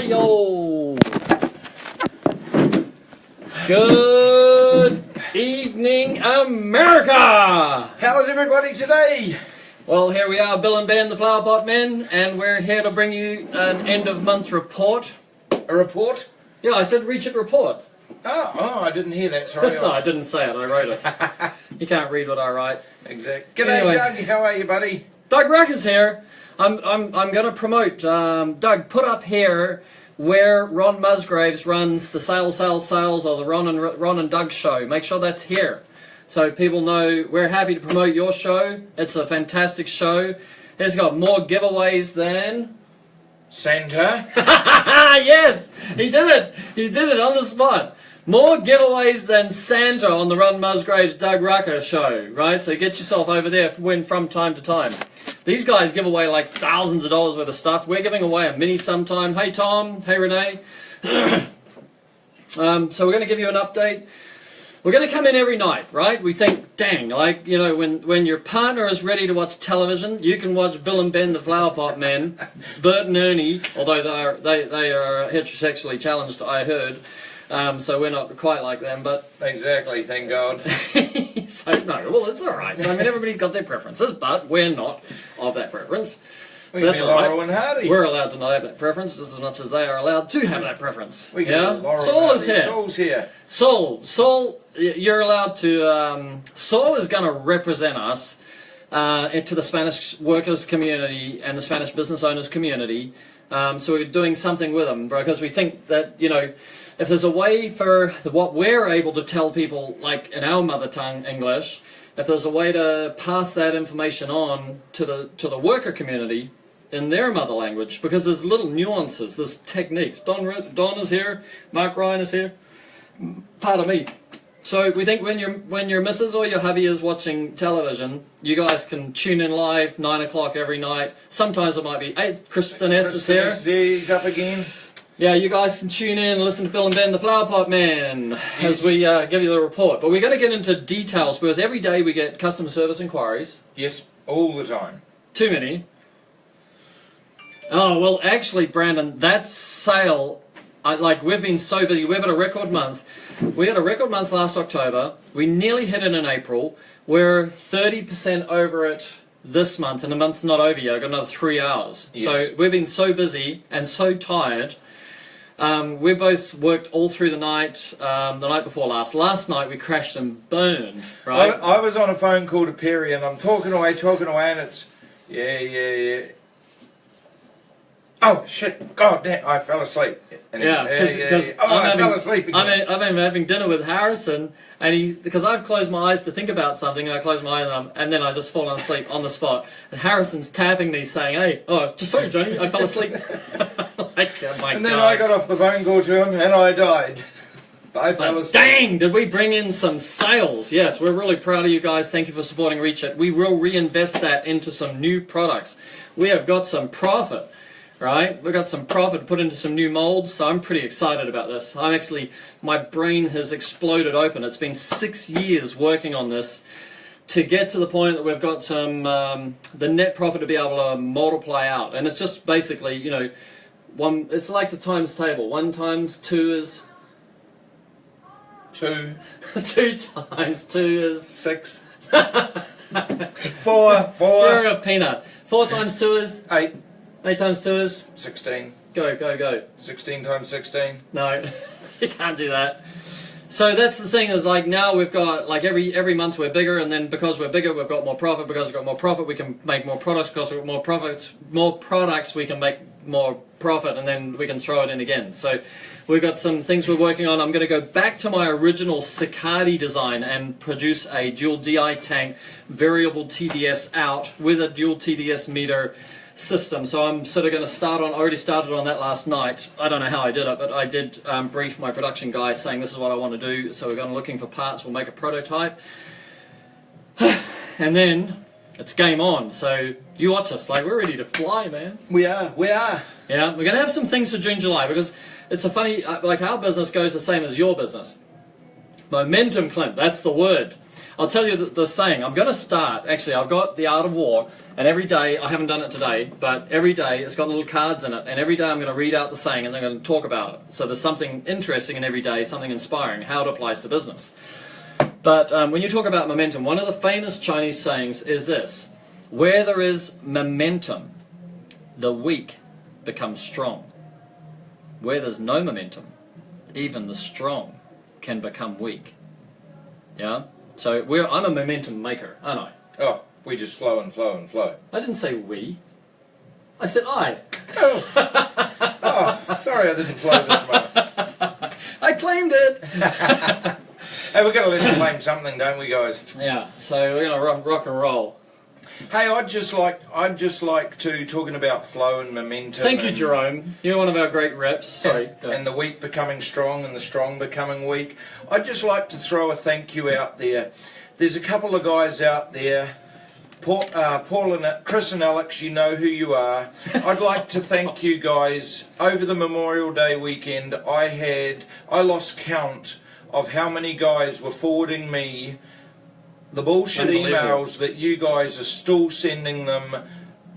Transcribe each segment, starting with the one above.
Hey-yo! Good evening, America! How's everybody today? Well, here we are, Bill and Ben, the Flower Pot Men, and we're here to bring you an end-of-month report. A report? Yeah, I said Richard report. Oh, I didn't hear that, sorry. No, I didn't say it, I wrote it. You can't read what I write. Exactly. G'day, Anyway. Doug. How are you, buddy? Doug Rucker's here. I'm going to promote. Doug, put up here where Ron Musgraves runs the Sales, or the Ron and Doug show. Make sure that's here, so people know we're happy to promote your show. It's a fantastic show. It's got more giveaways than Santa. Yes, he did it. He did it on the spot. More giveaways than Santa on the Ron Musgraves Doug Rucker show, right? So get yourself over there for win from time to time. These guys give away like thousands of dollars worth of stuff. We're giving away a mini sometime. Hey Tom, hey Renee. So we're going to give you an update. We're going to come in every night, right? We think, dang, like, you know, when your partner is ready to watch television, you can watch Bill and Ben, the Flower Pot Men, Bert and Ernie, although they are heterosexually challenged, I heard. So we're not quite like them, but... Exactly, thank God. So, no, well, it's alright. I mean, everybody's got their preferences, but we're not of that preference. So We can that's be alright. Laurel and Hardy. We're allowed to not have that preference, just as much as they are allowed to have that preference. We can Yeah? be Laurel Saul and is Hardy. here. Saul's here. Saul, you're allowed to... Saul is going to represent us into the Spanish workers community and the Spanish business owners community. So we're doing something with them, because we think that, you know, if there's a way for what we're able to tell people, like in our mother tongue, English, if there's a way to pass that information on to the worker community in their mother language, because there's little nuances, there's techniques. Don is here, Mark Ryan is here, pardon me. So we think when your missus or your hubby is watching television, you guys can tune in live 9 o'clock every night. Sometimes it might be 8. Kristen S is here. He's up again. Yeah, you guys can tune in and listen to Bill and Ben, the Flower Pot Men, as we give you the report. But we're going to get into details, because every day we get customer service inquiries. Yes, all the time. Too many. Oh, well, actually, Brandon, that sale, we've been so busy. We've had a record month. We had a record month last October. We nearly hit it in April. We're 30% over it this month, and the month's not over yet. I've got another 3 hours. Yes. So we've been so busy and so tired. We both worked all through the night before last. Last night we crashed and burned, right? I was on a phone call to Perry, and I'm talking away, and it's... Yeah. Oh, shit. God damn, I fell asleep. And Yeah, because I fell asleep again. I've been having dinner with Harrison, and because I've closed my eyes to think about something, and I close my eyes and then I just fall asleep on the spot. And Harrison's tapping me saying, "Hey, sorry, Johnny, I fell asleep." Like, oh my And then God. I got off the phone call to him, and I died. I fell asleep. Dang, did we bring in some sales? Yes, we're really proud of you guys. Thank you for supporting Reach It. We will reinvest that into some new products. We have got some profit. Right, we've got some profit put into some new molds, so I'm pretty excited about this. My brain has exploded open. It's been 6 years working on this to get to the point that we've got some, the net profit to be able to multiply out. And it's just basically, you know, it's like the times table. 1 times 2 is... 2. 2 times 2 is... 6. 4. You're a peanut. 4 times 2 is... 8. 8 times 2 is... 16. Go. 16 times 16. No, you can't do that. So that's the thing, is like now we've got, like every month we're bigger, and then because we're bigger we've got more profit. Because we've got more profit we can make more products. Because we've got more products we can make more profit, and then we can throw it in again. So we've got some things we're working on. I'm going to go back to my original Sicardi design and produce a dual DI tank variable TDS out with a dual TDS meter system. So I'm sort of going to already started on that last night. I don't know how I did it, but I did brief my production guy saying this is what I want to do. So we're going looking for parts. We'll make a prototype. And then it's game on. So you watch us. Like, we're ready to fly, man. We are. Yeah, we're going to have some things for June, July, because it's a funny, like our business goes the same as your business. Momentum, Clint, that's the word. I'll tell you the saying. I'm going to start. Actually, I've got The Art of War, and every day, I haven't done it today, but every day it's got little cards in it, and every day I'm going to read out the saying and I'm going to talk about it. So there's something interesting in every day, something inspiring, how it applies to business. But when you talk about momentum, one of the famous Chinese sayings is this: where there is momentum, the weak become strong. Where there's no momentum, even the strong can become weak. Yeah? So I'm a momentum maker, aren't I? Oh, we just flow and flow and flow. I didn't say we. I said I. Oh, sorry I didn't flow this much. I claimed it. Hey, we've got to let you claim something, don't we, guys? Yeah, so we're going to rock and roll. Hey, I'd just like to, talking about flow and momentum. Thank you, Jerome. You're one of our great reps. Sorry. Go. And the weak becoming strong and the strong becoming weak. I'd just like to throw a thank you out there. There's a couple of guys out there, Paul and Chris and Alex, you know who you are. I'd like to thank you guys. Over the Memorial Day weekend, I lost count of how many guys were forwarding me the bullshit emails that you guys are still sending them,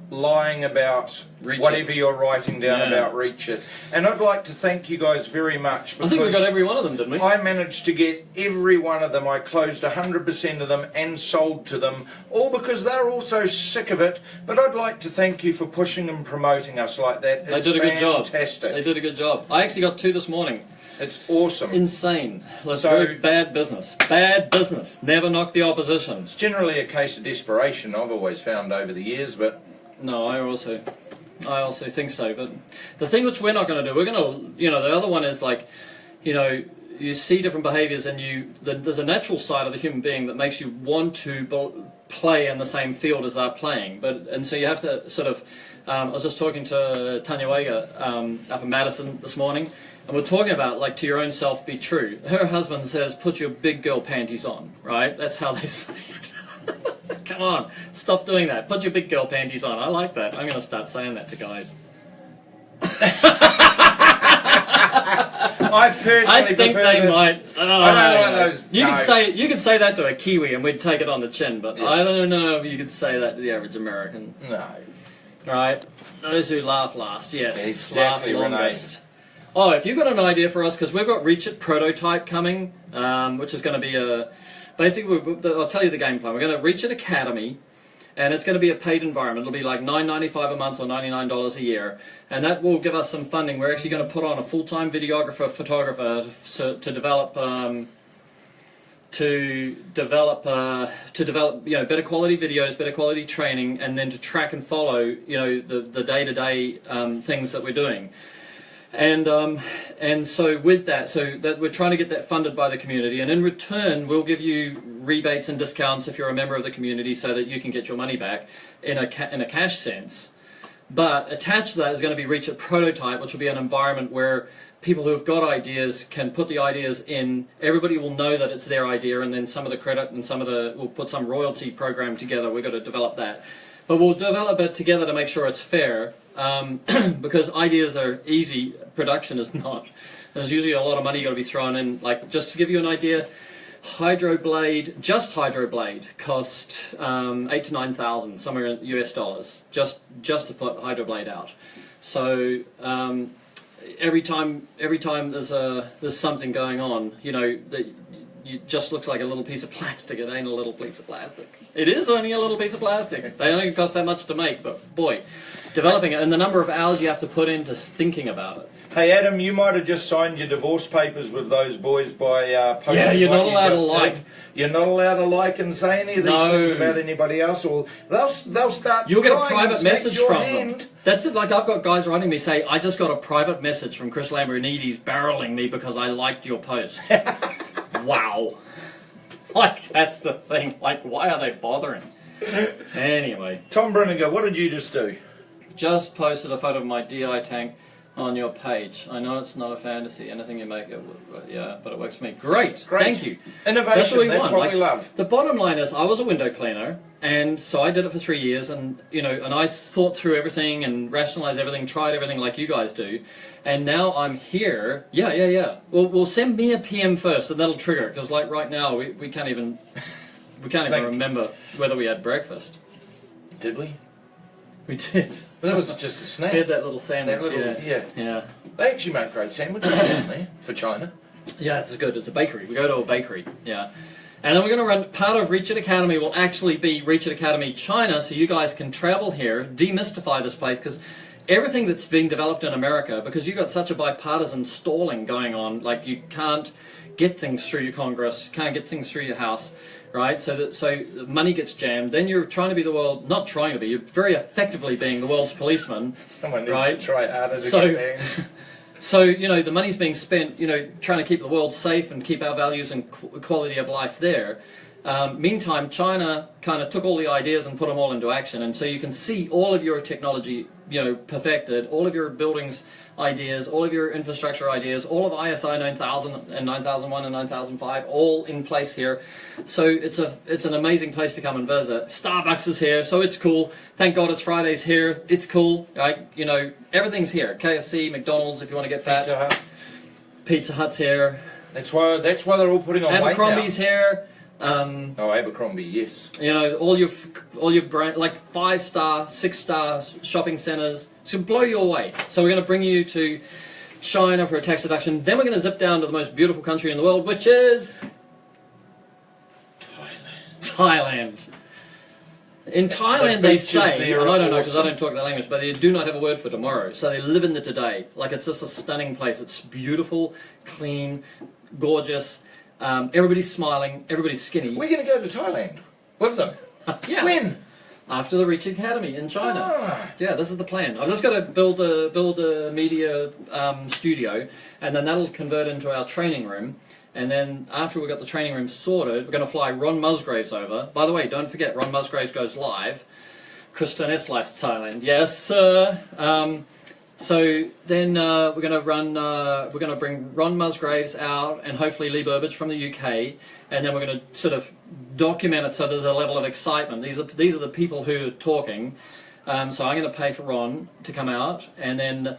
lying about whatever you're writing down about Reach It. And I'd like to thank you guys very much. I think we got every one of them, didn't we? I managed to get every one of them. I closed 100% of them and sold to them, all because they're all so sick of it. But I'd like to thank you for pushing and promoting us like that. They did a good job. Fantastic. They did a good job. I actually got 2 this morning. It's awesome. Insane. That's very bad business. Bad business. Never knock the opposition. It's generally a case of desperation, I've always found over the years, but... No, I also think so. But the thing which we're not going to do, we're going to, the other one is like, you see different behaviors and there's a natural side of the human being that makes you want to play in the same field as they're playing. And so you have to sort of, I was just talking to Tanya Wager up in Madison this morning, and we're talking about, like, to your own self be true. Her husband says, put your big girl panties on, right? That's how they say it. Come on, stop doing that. Put your big girl panties on. I like that. I'm going to start saying that to guys. I personally think they might. I don't like those. You could say that to a Kiwi and we'd take it on the chin, but I don't know if you could say that to the average American. No. Right? Those who laugh last, yes. Exactly, laugh longest. Oh, if you've got an idea for us, because we've got Reach It prototype coming, which is going to be basically, I'll tell you the game plan. We're going to Reach It Academy, and it's going to be a paid environment. It'll be like $9.95 a month or $99 a year, and that will give us some funding. We're actually going to put on a full-time videographer, photographer to develop better quality videos, better quality training, and then to track and follow the day-to-day things that we're doing. And so with that, we're trying to get that funded by the community, and in return we'll give you rebates and discounts if you're a member of the community, so that you can get your money back in a cash sense. But attached to that is going to be Reach It Prototype, which will be an environment where people who have got ideas can put the ideas in. Everybody will know that it's their idea, and then some of the credit and we'll put some royalty program together. We've got to develop that. But we'll develop it together to make sure it's fair, because ideas are easy, production is not. There's usually a lot of money got to be thrown in. Like, just to give you an idea, Hydroblade cost $8,000 to $9,000, somewhere in US dollars, just to put Hydroblade out. So every time there's something going on, it just looks like a little piece of plastic. It ain't a little piece of plastic. It is only a little piece of plastic. They only cost that much to make, but boy, developing it and the number of hours you have to put into thinking about it. Hey Adam, you might have just signed your divorce papers with those boys by posting. Yeah, you're not allowed to like. You're not allowed to like and say any of these things about anybody else, or they'll start. You'll get a private message from them. That's it. Like, I've got guys writing me say, "I just got a private message from Chris Lambrinides barreling me because I liked your post." Wow. Like, that's the thing. Like, why are they bothering? Anyway. Tom Brenniger, what did you just do? Just posted a photo of my DI tank on your page. I know it's not a fantasy. Anything you make, but it works for me. Great. Thank you. Innovation, that's what we love. The bottom line is, I was a window cleaner, and so I did it for 3 years, and and I thought through everything and rationalized everything, tried everything like you guys do, and now I'm here. Yeah. Well, send me a PM first, and that'll trigger it, because like right now we can't even we can't even remember whether we had breakfast. Did we? We did. But that was just a snack. We had that little sandwich. That little- yeah. yeah. They actually make great sandwiches, don't they, for China? Yeah, it's good. It's a bakery. We go to a bakery. Yeah. And then we're going to run, part of Reach It Academy will actually be Reach It Academy China, so you guys can travel here, demystify this place, because everything that's being developed in America, because you've got such a bipartisan stalling going on, like you can't get things through your Congress, can't get things through your House, right? So money gets jammed. Then you're trying to be the world, not trying to be, you're very effectively being the world's policeman. Someone needs right? to try harder to So- get banned. So, you know, the money's being spent, you know, trying to keep the world safe and keep our values and quality of life there. Meantime, China kind of took all the ideas and put them all into action. And so you can see all of your technology, you know, perfected, all of your buildings ideas, all of your infrastructure ideas, all of ISI 9000 and 9001 and 9005, all in place here. So it's an amazing place to come and visit. Starbucks is here, so it's cool. Thank God it's Fridays here. It's cool, right? You know, everything's here. KFC, McDonald's, if you want to get fat. Pizza Hut. Pizza Hut's here. That's why they're all putting on weight now. Abercrombie's here. Oh, Abercrombie, yes. You know, all your brand, like 5-star, 6-star shopping centers. It's going to blow you away. So we're going to bring you to China for a tax deduction. Then we're going to zip down to the most beautiful country in the world, which is Thailand. In Thailand, they say, and I don't know because I don't talk that language, but they do not have a word for tomorrow. So they live in the today. Like, it's just a stunning place. It's beautiful, clean, gorgeous. Everybody's smiling. Everybody's skinny. We're going to go to Thailand with them. Yeah. When? After the Reach Academy in China. Ah. Yeah, this is the plan. I've just got to build a media studio, and then that'll convert into our training room. And then after we've got the training room sorted, we're going to fly Ron Musgraves over. By the way, don't forget, Ron Musgraves goes live. Kristen S. Lives Thailand. Yes, sir. So then we're going to bring Ron Musgraves out, and hopefully Lee Burbage from the UK, and then we're going to sort of document it so there's a level of excitement. These are the people who are talking. So I'm going to pay for Ron to come out, and then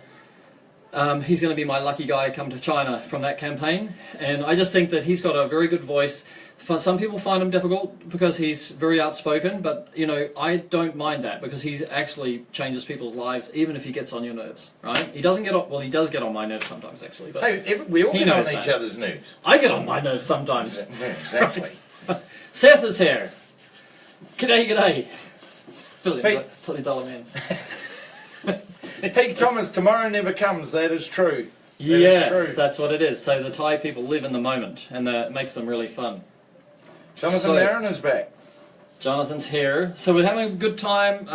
he's going to be my lucky guy come to China from that campaign. And I just think that he's got a very good voice. Some people find him difficult because he's very outspoken, but you know, I don't mind that because he actually changes people's lives, even if he gets on your nerves, right? He doesn't get on, well, he does get on my nerves sometimes, actually. But Hey, we all he get on knows each that. other's nerves. I get on my nerves sometimes. Yeah, exactly. Seth is here. G'day, g'day. Hey. $40 man. Hey, Thomas, tomorrow never comes. That is true. That is Yes, true. that's what it is. So the Thai people live in the moment, and it makes them really fun. Jonathan So- Marriner's back. Jonathan's here. So we're having a good time.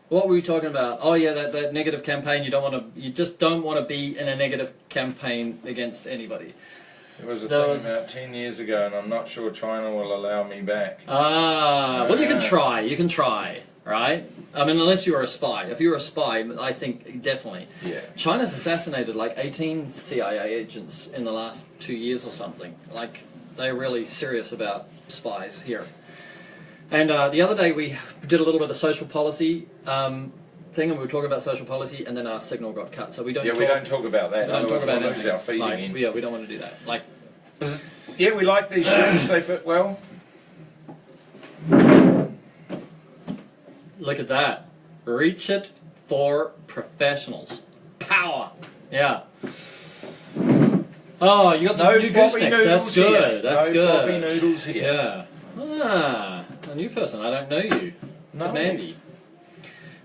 What were we talking about? Oh yeah, that negative campaign. You just don't want to be in a negative campaign against anybody. There was a There thing was- about 10 years ago, and I'm not sure China will allow me back. Well you can try. You can try, right? I mean, unless you're a spy. If you're a spy, I think definitely. Yeah. China's assassinated like 18 CIA agents in the last 2 years or something. Like, they're really serious about spies here. And the other day we did a little bit of social policy thing, and we were talking about social policy, and then our signal got cut. So we don't. Yeah, we don't talk about that. We don't Otherwise talk about we'll lose anything. our feed Like, again. yeah, we don't want to do that. Like, Yeah, we like these shoes. They fit well. look at that. Reach it for professionals. Power. Yeah. Oh, you got the No new floppy goosenecks. noodles That's here. good. That's No good. floppy noodles here. Yeah. Ah, a new person. I don't know you. No. Ted Mandy.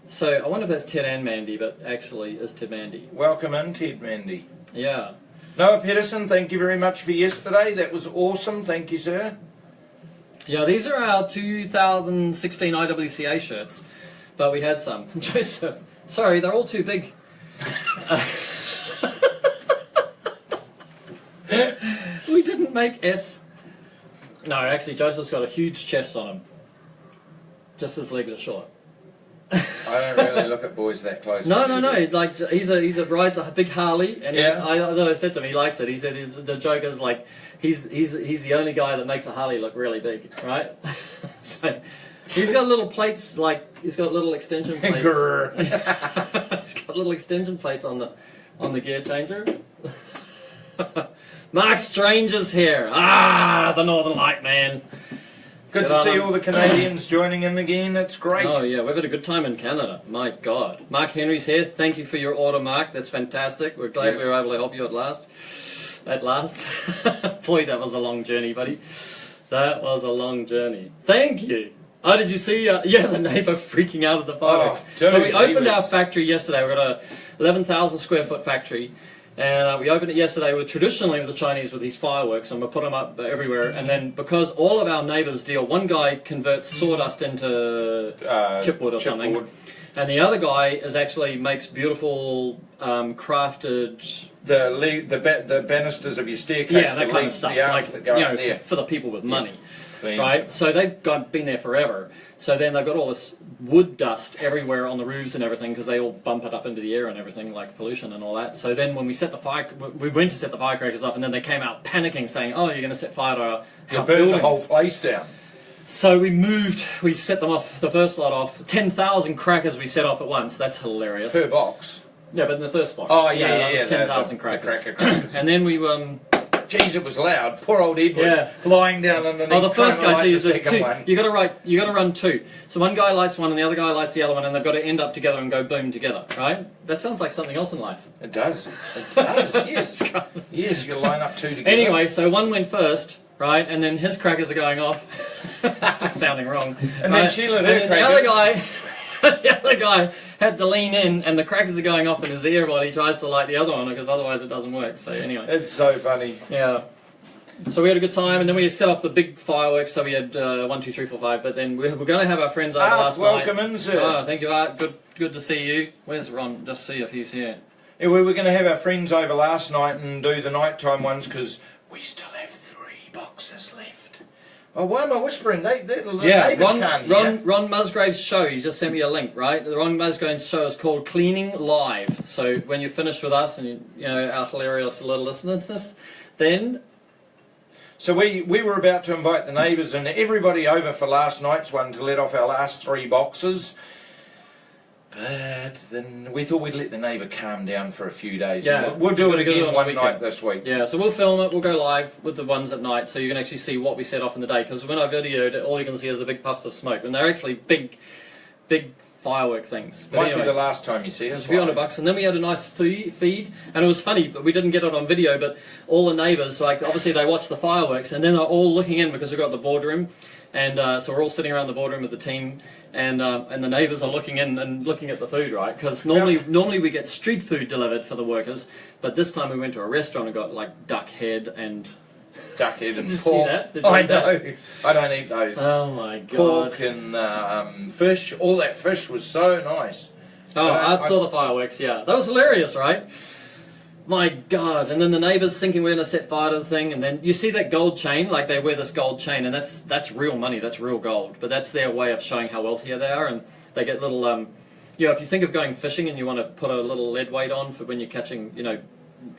So I wonder if that's Ted and Mandy, but actually is Ted Mandy. Welcome in, Ted Mandy. Yeah. Noah Pedersen, thank you very much for yesterday. That was awesome. Thank you, sir. Yeah, these are our 2016 IWCA shirts, but we had some. Joseph, sorry, they're all too big. We didn't make S. No, actually, Joseph's got a huge chest on him. Just his legs are short. I don't really look at boys that close. No. Like he's a rides a big Harley, and Yeah. I said to him he likes it. He said the joke is like he's the only guy that makes a Harley look really big, right? So he's got little plates, like he's got little extension plates. Grrr. He's got little extension plates on the gear changer. Mark Stranger's here. Ah, the Northern Light man. Good Good to on see 'em. all the Canadians joining in again. It's great. Oh yeah, we've had a good time in Canada. My God. Mark Henry's here. Thank you for your order, Mark. That's fantastic. We're glad Yes. we were able to help you at last. At last. Boy, that was a long journey, buddy. That was a long journey. Thank you. Oh, did you see? Yeah, the neighbour freaking out at the fireworks. dude, So we opened he our was- factory yesterday. We've got a 11,000 square foot factory. And we opened it yesterday with traditionally with the Chinese with these fireworks, and we put them up everywhere. And then because all of our neighbours deal, one guy converts sawdust into chipwood or something, chipboard. and the other guy is actually makes beautiful crafted, The banisters of your staircase, yeah, that the kind of leads, stuff, the arms like that go you up know, there. for the people with money. Clean. Right, so they've been there forever. So then they've got all this wood dust everywhere on the roofs and everything because they all bump it up into the air and everything, like pollution and all that. So then when we went to set the firecrackers off, and then they came out panicking, saying, "Oh, you're going to set fire to our You burned the whole buildings." place down. So we set them off, the first lot off. 10,000 crackers we set off at once. That's hilarious. Per box. Yeah, but in the first box. Oh, yeah, that was 10,000 the crackers. crackers. And then we Jeez, it was loud. Poor old Edward Yeah. lying down underneath. Oh, the first trying to guy, so light the there's second two. one. You got to run two. So one guy lights one, and the other guy lights the other one, and they've got to end up together and go boom together. Right? That sounds like something else in life. It does. It does. Yes. Yes, you line up two together. Anyway, so one went first, right, and then his crackers are going off. This is sounding wrong. And then right? she lit And her then the other crackers. guy. The other guy had to lean in, and the crackers are going off in his ear while he tries to light the other one, because otherwise it doesn't work. So anyway, It's so funny. yeah. So we had a good time, and then we set off the big fireworks. So we had 1, 2, 3, 4, 5. But then we're going to have our friends over last welcome night. in, sir. Oh, thank you, Art. Good to see you. Where's Ron? Just see if he's here. Yeah, we were going to have our friends over last night and do the nighttime ones because we still have 3 boxes left. Oh, why am I whispering? The Yeah, neighbours can't hear. Ron Musgrave's show. He just sent me a link, right? The Ron Musgrave's show is called Cleaning Live. So when you're finished with us and you know our hilarious little listeners, then So we were about to invite the neighbours and everybody over for last night's one to let off our last 3 boxes. But then we thought we'd let the neighbour calm down for a few days. Yeah, We'll do it we're gonna do it again on the one weekend. night this week. yeah, so we'll film it. We'll go live with the ones at night, so you can actually see what we set off in the day. Because when I videoed it, all you can see is the big puffs of smoke, and they're actually big firework things. But Might anyway. be the last time you see It us. was a few hundred bucks, and then we had a nice feed, and it was funny, but we didn't get it on video. But all the neighbours, like obviously, they watched the fireworks, and then they're all looking in because we've got the boardroom, and so we're all sitting around the boardroom with the team, and the neighbours are looking in and looking at the food, right? Because normally we get street food delivered for the workers, but this time we went to a restaurant and got like duck head and. Duckhead and Did you see pork. that? Did you I eat that? know. I don't eat those. Oh my god! Pork and fish. All that fish was so nice. Oh, I saw the fireworks, yeah. That was hilarious, right? My God. And then the neighbours thinking we're going to set fire to the thing, and then you see that gold chain, like they wear this gold chain, and that's real money, that's real gold. But that's their way of showing how wealthy they are, and they get little, if you think of going fishing and you want to put a little lead weight on for when you're catching,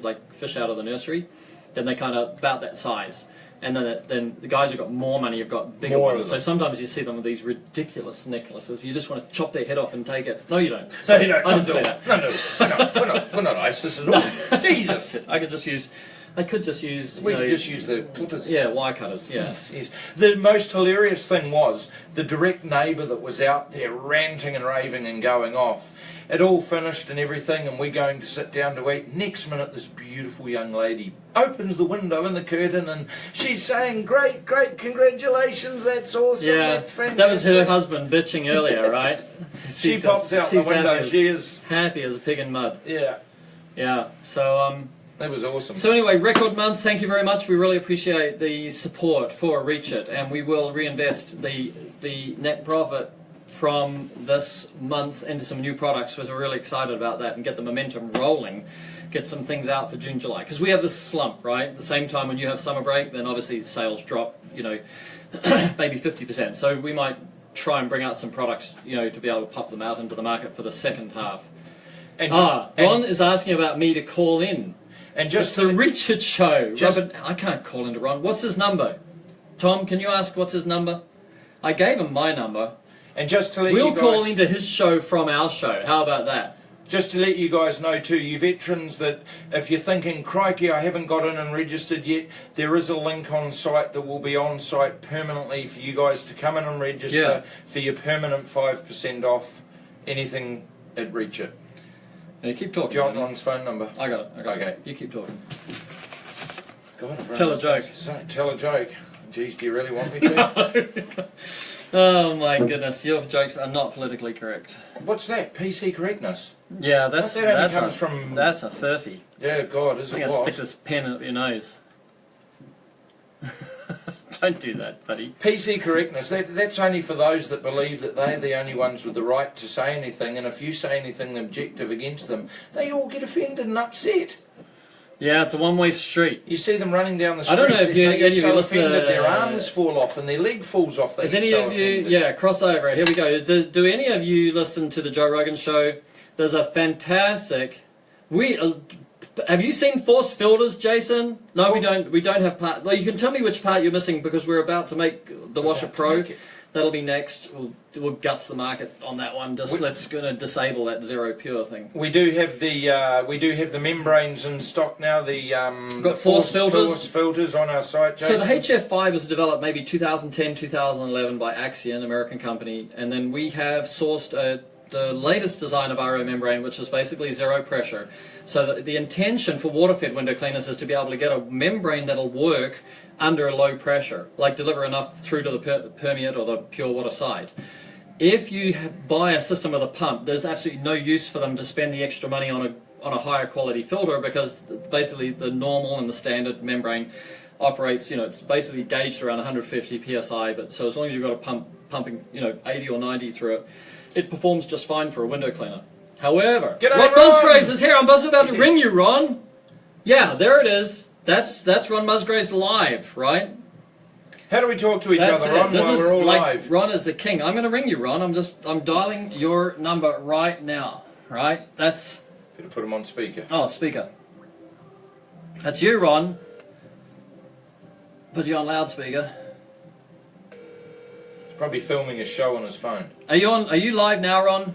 like fish out of the nursery, then they kind of about that size. And then the guys who've got more money have got bigger More ones. of So them. sometimes you see them with these ridiculous necklaces. You just want to chop their head off and take it. No, you don't. No, you don't. I didn't say that. No, we're not ISIS at all. Jesus. I could just use. We could just use the clippers. yeah, wire cutters. Yeah. Yes. The most hilarious thing was the direct neighbour that was out there ranting and raving and going off. It all finished and everything, and we're going to sit down to eat. Next minute, this beautiful young lady opens the window and the curtain, and she's saying, "Great, congratulations! That's awesome. Yeah, That's fantastic." that was her husband bitching earlier, right? She pops out the window. She is. happy as a pig in mud. Yeah, Yeah. So that was awesome. So anyway, record month. Thank you very much. We really appreciate the support for Reach It, and we will reinvest the net profit from this month into some new products, because we're really excited about that and get the momentum rolling, get some things out for June, July. Because we have this slump, right? At the same time when you have summer break, then obviously sales drop, maybe 50%. So we might try and bring out some products, to be able to pop them out into the market for the second half. And, Ron is asking about me to call in. and It's just the Richard Show. Just- Robert, I can't call into Ron. What's his number? Tom, can you ask what's his number? I gave him my number. to let We'll you guys, call into his show from our show. How about that? Just to let you guys know too, you veterans, that if you're thinking, crikey, I haven't got in and registered yet, there is a link on site that will be on site permanently for you guys to come in and register for your permanent 5% off anything at Reach It. Yeah, keep talking. Do you want Ron's phone number? I got it. Okay. You keep talking. God, I've Tell run a joke. Tell a joke. Geez, do you really want me to? Oh my goodness, your jokes are not politically correct. What's that? PC correctness? Yeah, that's That only that's comes a, from. that's a furphy. Yeah, God, is I'm it gonna what? stick this pen up your nose. Don't do that, buddy. PC correctness, that's only for those that believe that they're the only ones with the right to say anything, and if you say anything objective against them, they all get offended and upset. Yeah, it's a one-way street. You see them running down the street, I don't know if you- they any get of you so listen to, offended their arms fall off and their leg falls off. They Is get any so of you, offended. yeah, crossover, here we go. Do any of you listen to the Joe Rogan show? There's a fantastic, have you seen Force Filters, Jason? No, we don't. We don't have part. Well, you can tell me which part you're missing because we're about to make the Washer Pro. That'll be next. We'll guts the market on that one. Let's gonna disable that Zero Pure thing. We do have the membranes in stock now. The got Force filters on our site. Jason. So the HF5 was developed maybe 2010, 2011 by Axion, American company, and then we have sourced the latest design of RO membrane, which is basically zero pressure. So the intention for water-fed window cleaners is to be able to get a membrane that'll work under a low pressure, like deliver enough through to the permeate or the pure water side. If you buy a system with a pump, there's absolutely no use for them to spend the extra money on a higher quality filter, because basically the normal and the standard membrane operates, it's basically gauged around 150 psi, but so as long as you've got a pump pumping 80 or 90 through it, it performs just fine for a window cleaner. However, G'day, Ron Ron! Musgraves is here. I'm just about to ring you, Ron. Yeah, there it is. That's Ron Musgraves live, right? How do we talk to each That's other, it. Ron, This while is we're all like live? Ron is the king. I'm going to ring you, Ron. I'm dialing your number right now. Right? That's Better put him on speaker. speaker. That's you, Ron. Put you on loudspeaker. He's probably filming a show on his phone. Are you live now, Ron?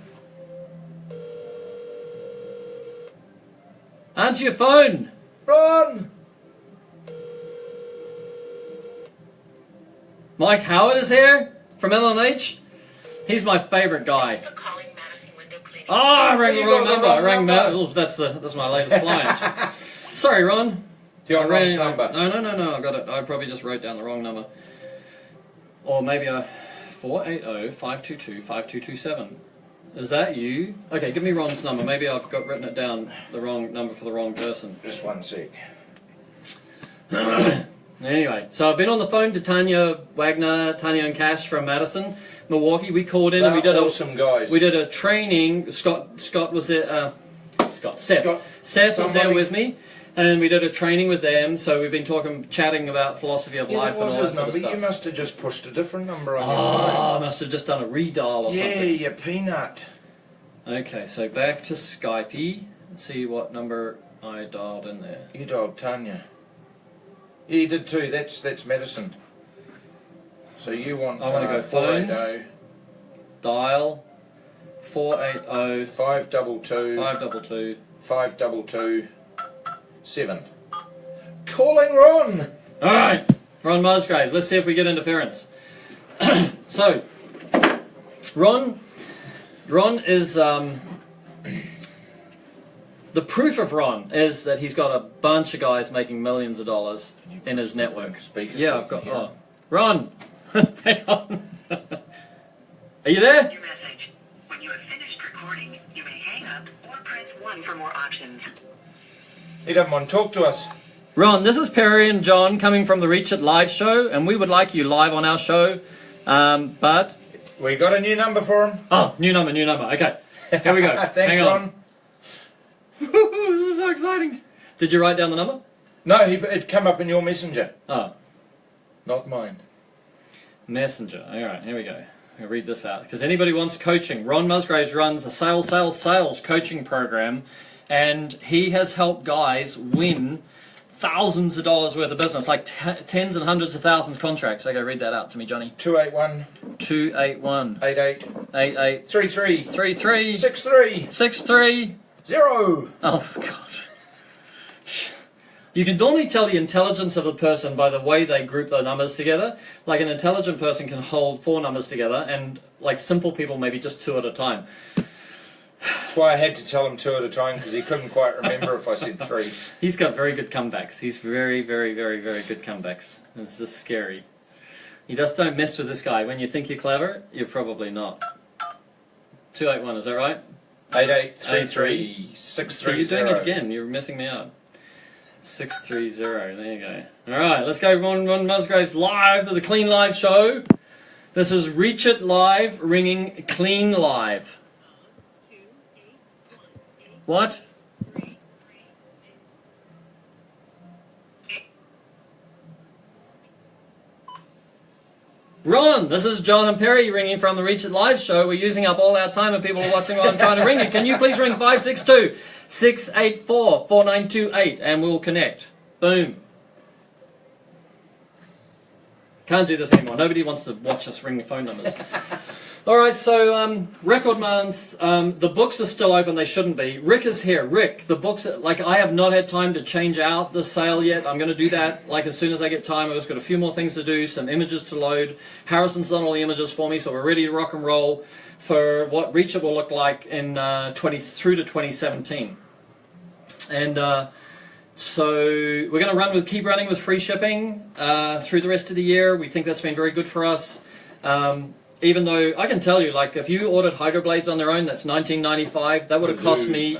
Answer your phone. Ron! Mike Howard is here from LMH. He's my favorite guy. Oh, I rang the You wrong got the number. wrong I rang number. that's my latest client. Sorry, Ron. Do you want Ron's number? No. I got it. I probably just wrote down the wrong number. Or maybe a 480-522-5227. Is that you? Okay, give me Ron's number. Maybe I've written it down the wrong number for the wrong person. Just one sec. Anyway, so I've been on the phone to Tanya Wagner, Tanya and Cash from Madison, Milwaukee. We called in and we did awesome guys. We did a training. Scott was there. Seth was there with me, and we did a training with them. So we've been chatting about philosophy of life that and was all that his sort of number. stuff. You must have just pushed a different number on your I must have just done a redial or phone. Yeah, something. you peanut. Okay, so back to Skype. Let's see what number I dialed in there. You dialed Tanya. Yeah, you did too. That's medicine. So you want I want to go phones. 480 Dial 480 522 522. 522 7. Calling Ron. All right, Ron Musgraves. Let's see if we get interference. So, Ron is the proof of Ron is that he's got a bunch of guys making millions of dollars in his network. Speakers Yeah, so I've got. you can hear. Oh, Ron, hang on. Are you there? New message. When you have finished recording, you may hang up or press 1 for more options. He doesn't want to talk to us. Ron, this is Perry and John coming from the Reach It live show, and we would like you live on our show, but... We got a new number for him. Oh, new number. Okay, here we go. Thanks, Hang on. Ron. This is so exciting. Did you write down the number? No, it come up in your messenger, Oh, not mine. Messenger. All right, here we go. I'll read this out. Because anybody wants coaching, Ron Musgraves runs a sales coaching program, and he has helped guys win thousands of dollars worth of business, like tens and hundreds of thousands of contracts. Okay, read that out to me, Johnny. 281 281 88 88 33 33 63 63 0. Oh, God. You can normally tell the intelligence of a person by the way they group their numbers together. Like an intelligent person can hold 4 numbers together, and like simple people maybe just 2 at a time. That's why I had to tell him 2 at a time, because he couldn't quite remember if I said 3. He's got very good comebacks. He's very, very, very, very good comebacks. It's just scary. You just don't mess with this guy. When you think you're clever, you're probably not. 281, is that right? 8833 So 630. you're doing it again. You're messing me up. 630. There you go. All right, let's go. Ron Musgraves live to the Clean Live show. This is Reach It Live, ringing Clean Live. What? Ron, this is John and Perry ringing from the Reach It Live show. We're using up all our time and people are watching while I'm trying to ring you. Can you please ring 562-684-4928 and we'll connect. Boom. Can't do this anymore. Nobody wants to watch us ring the phone numbers. Alright, so record month. The books are still open. They shouldn't be. Rick is here. Rick, the books, like I have not had time to change out the sale yet. I'm going to do that like as soon as I get time. I've just got a few more things to do, some images to load. Harrison's done all the images for me, so we're ready to rock and roll for what Reach It will look like in through to 2017. And so we're going to keep running with free shipping through the rest of the year. We think that's been very good for us. Even though I can tell you, like if you ordered Hydroblades on their own, that's $19.95. That would have cost me.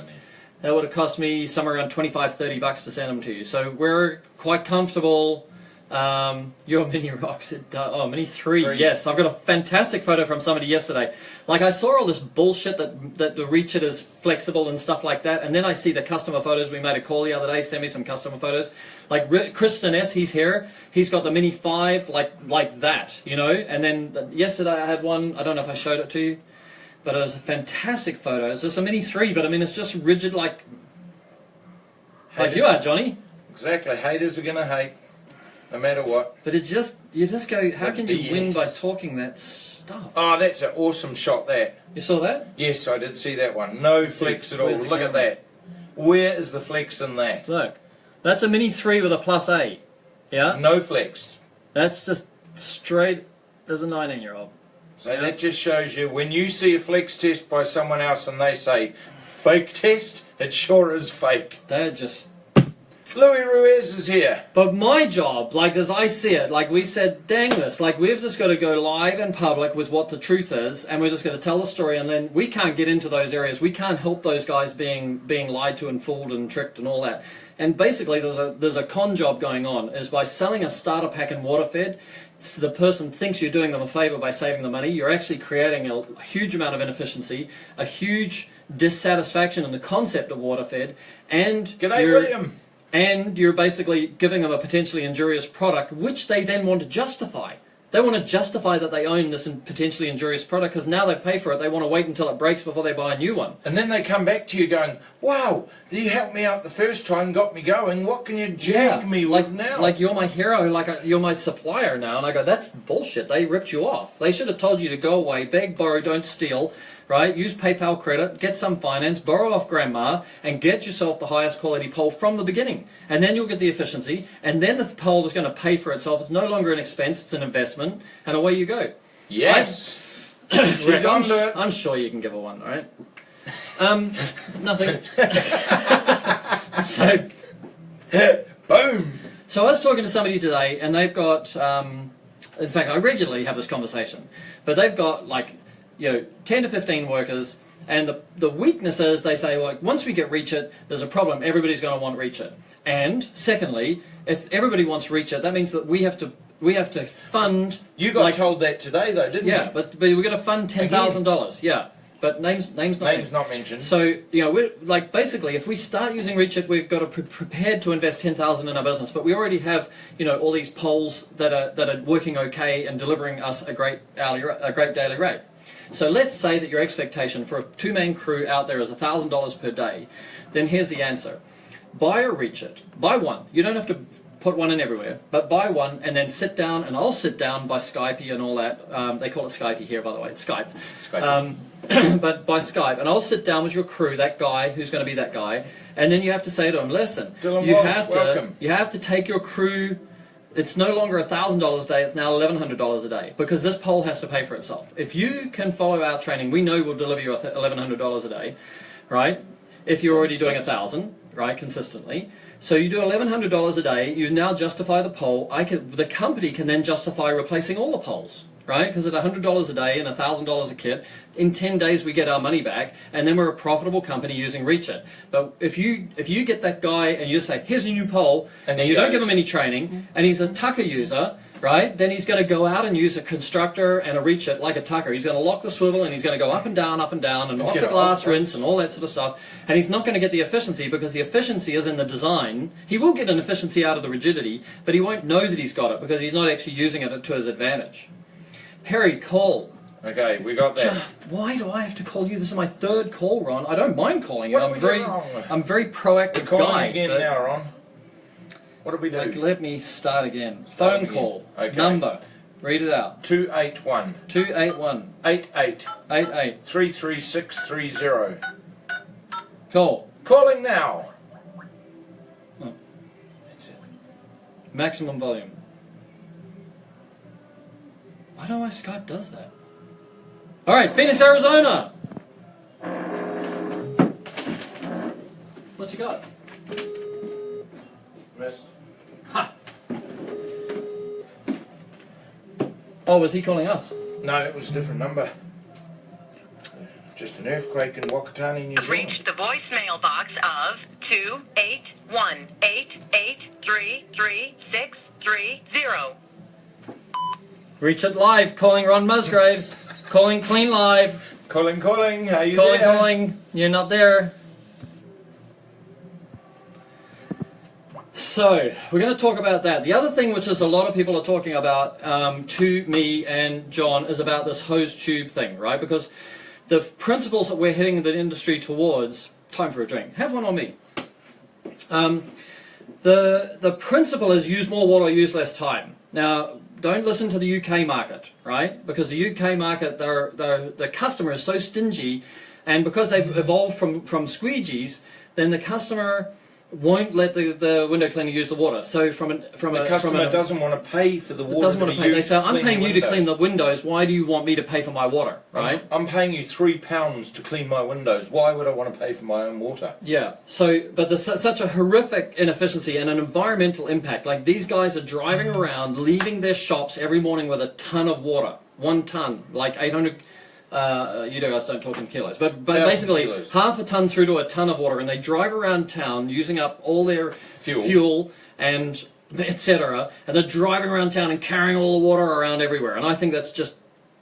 That would have cost me somewhere around $25-30 to send them to you. So we're quite comfortable. Your Mini Rocks, Mini 3, yes. I've got a fantastic photo from somebody yesterday. Like I saw all this bullshit that the Reach It is flexible and stuff like that, and then I see the customer photos. We made a call the other day, sent me some customer photos. Like Kristen S, he's here. He's got the Mini 5 like that, you know. And then yesterday I had one. I don't know if I showed it to you, but it was a fantastic photo. It's just a Mini 3, but I mean it's just rigid like you are, Johnny. Exactly. Haters are gonna hate. No matter what. But you just go, how can you win by talking that stuff? Oh, that's an awesome shot there. You saw that? Yes, I did see that one. No flex at all. Look at that. Where is the flex in that? Look, that's a Mini 3 with a plus A. Yeah? No flex. That's just straight as a 19-year-old. So that just shows you, when you see a flex test by someone else and they say, fake test, it sure is fake. They're just... Louis Ruiz is here. But my job, like as I see it, like we said, dang this, like we've just got to go live in public with what the truth is, and we're just going to tell the story, and then we can't get into those areas. We can't help those guys being lied to and fooled and tricked and all that. And basically there's a con job going on, is by selling a starter pack in Waterfed, so the person thinks you're doing them a favor by saving the money. You're actually creating a huge amount of inefficiency, a huge dissatisfaction in the concept of Waterfed, and G'day, William. And you're basically giving them a potentially injurious product, which they then want to justify. They want to justify that they own this potentially injurious product because now they've paid for it. They want to wait until it breaks before they buy a new one. And then they come back to you going, wow, you helped me out the first time, got me going. What can you jag me with now? Like you're my hero, you're my supplier now. And I go, that's bullshit. They ripped you off. They should have told you to go away, beg, borrow, don't steal. Right? Use PayPal credit, get some finance, borrow off grandma, and get yourself the highest quality pole from the beginning. And then you'll get the efficiency, and then the pole is going to pay for itself. It's no longer an expense, it's an investment, and away you go. Yes. Rick, I'm sure you can give a one, all right? Nothing. So, boom. So I was talking to somebody today, and they've got, in fact, I regularly have this conversation, but they've got 10 to 15 workers, and the weakness is they say, well, once we get Reach It, there's a problem. Everybody's going to want Reach It. And secondly, if everybody wants Reach It, that means that we have to fund. You got told that today, though, didn't you? Yeah, but we're going to fund $10,000. Yeah, but names not mentioned. So we're basically, if we start using Reach It, we've got to be prepared to invest $10,000 in our business. But we already have all these poles that are working okay and delivering us a great daily rate. So let's say that your expectation for a 2-man crew out there is $1,000 per day. Then here's the answer. Buy a Reach It. Buy one. You don't have to put one in everywhere, but buy one and then sit down, and I'll sit down by Skype and all that. They call it Skype here, by the way. It's Skype. but by Skype, and I'll sit down with your crew, that guy who's going to be that guy, and then you have to say to him, listen, Dylan you Walsh, welcome. have to take your crew. It's no longer $1,000 a day, it's now $1,100 a day, because this pole has to pay for itself. If you can follow our training, we know we'll deliver you $1,100 a day, right? If you're already doing 1,000, right, consistently. So you do $1,100 a day, you now justify the pole. The company can then justify replacing all the poles, right? Because at $100 a day and $1,000 a kit, in 10 days we get our money back, and then we're a profitable company using Reach It. But if you get that guy and you say, here's a new pole, and you don't give him any training, and he's a Tucker user, right? Then he's going to go out and use a constructor and a Reach It like a Tucker. He's going to lock the swivel, and he's going to go up and down, and off the glass rinse and all that sort of stuff. And he's not going to get the efficiency, because the efficiency is in the design. He will get an efficiency out of the rigidity, but he won't know that he's got it because he's not actually using it to his advantage. Perry, call. Okay, we got that. Why do I have to call you? This is my third call, Ron. I don't mind calling you. What did we do wrong? I'm very proactive We're calling guy. again but, now, Ron. What did we do? like, let me start again. Start Phone again. call. Okay. Number. Read it out. 281 281 88 88. 33630. Call. Calling now. Oh. That's it. Maximum volume. Why do my Skype does that? All right, Phoenix, Arizona. What you got? Missed. Ha. Oh, was he calling us? No, it was a different number. Just an earthquake in Wakatani, New Zealand. Reached the voicemail box of 281-883-3630. Reach It live. Calling Ron Musgraves. Calling Clean Live. Calling, how you Calling, there? calling. You're not there. So, we're going to talk about that. The other thing which is a lot of people are talking about to me and John is about this hose tube thing, right? Because the principles that we're heading the industry towards, time for a drink, have one on me. The principle is use more water, use less time. Now, don't listen to the UK market, right? Because the UK market, the customer is so stingy, and because they've evolved from squeegees, then the customer won't let the window cleaner use the water. So The customer doesn't want to pay for the water. doesn't want to pay. They say, I'm paying you to windows. clean the windows. Why do you want me to pay for my water, right? I'm paying you £3 to clean my windows. Why would I want to pay for my own water? Yeah. So, but there's such a horrific inefficiency and an environmental impact. Like, these guys are driving around, leaving their shops every morning with a ton of water. 1 ton, like 800. You guys don't talk in kilos, but basically kilos. half a ton through to a ton of water, and they drive around town using up all their fuel and etc. And they're driving around town and carrying all the water around everywhere. And I think that's just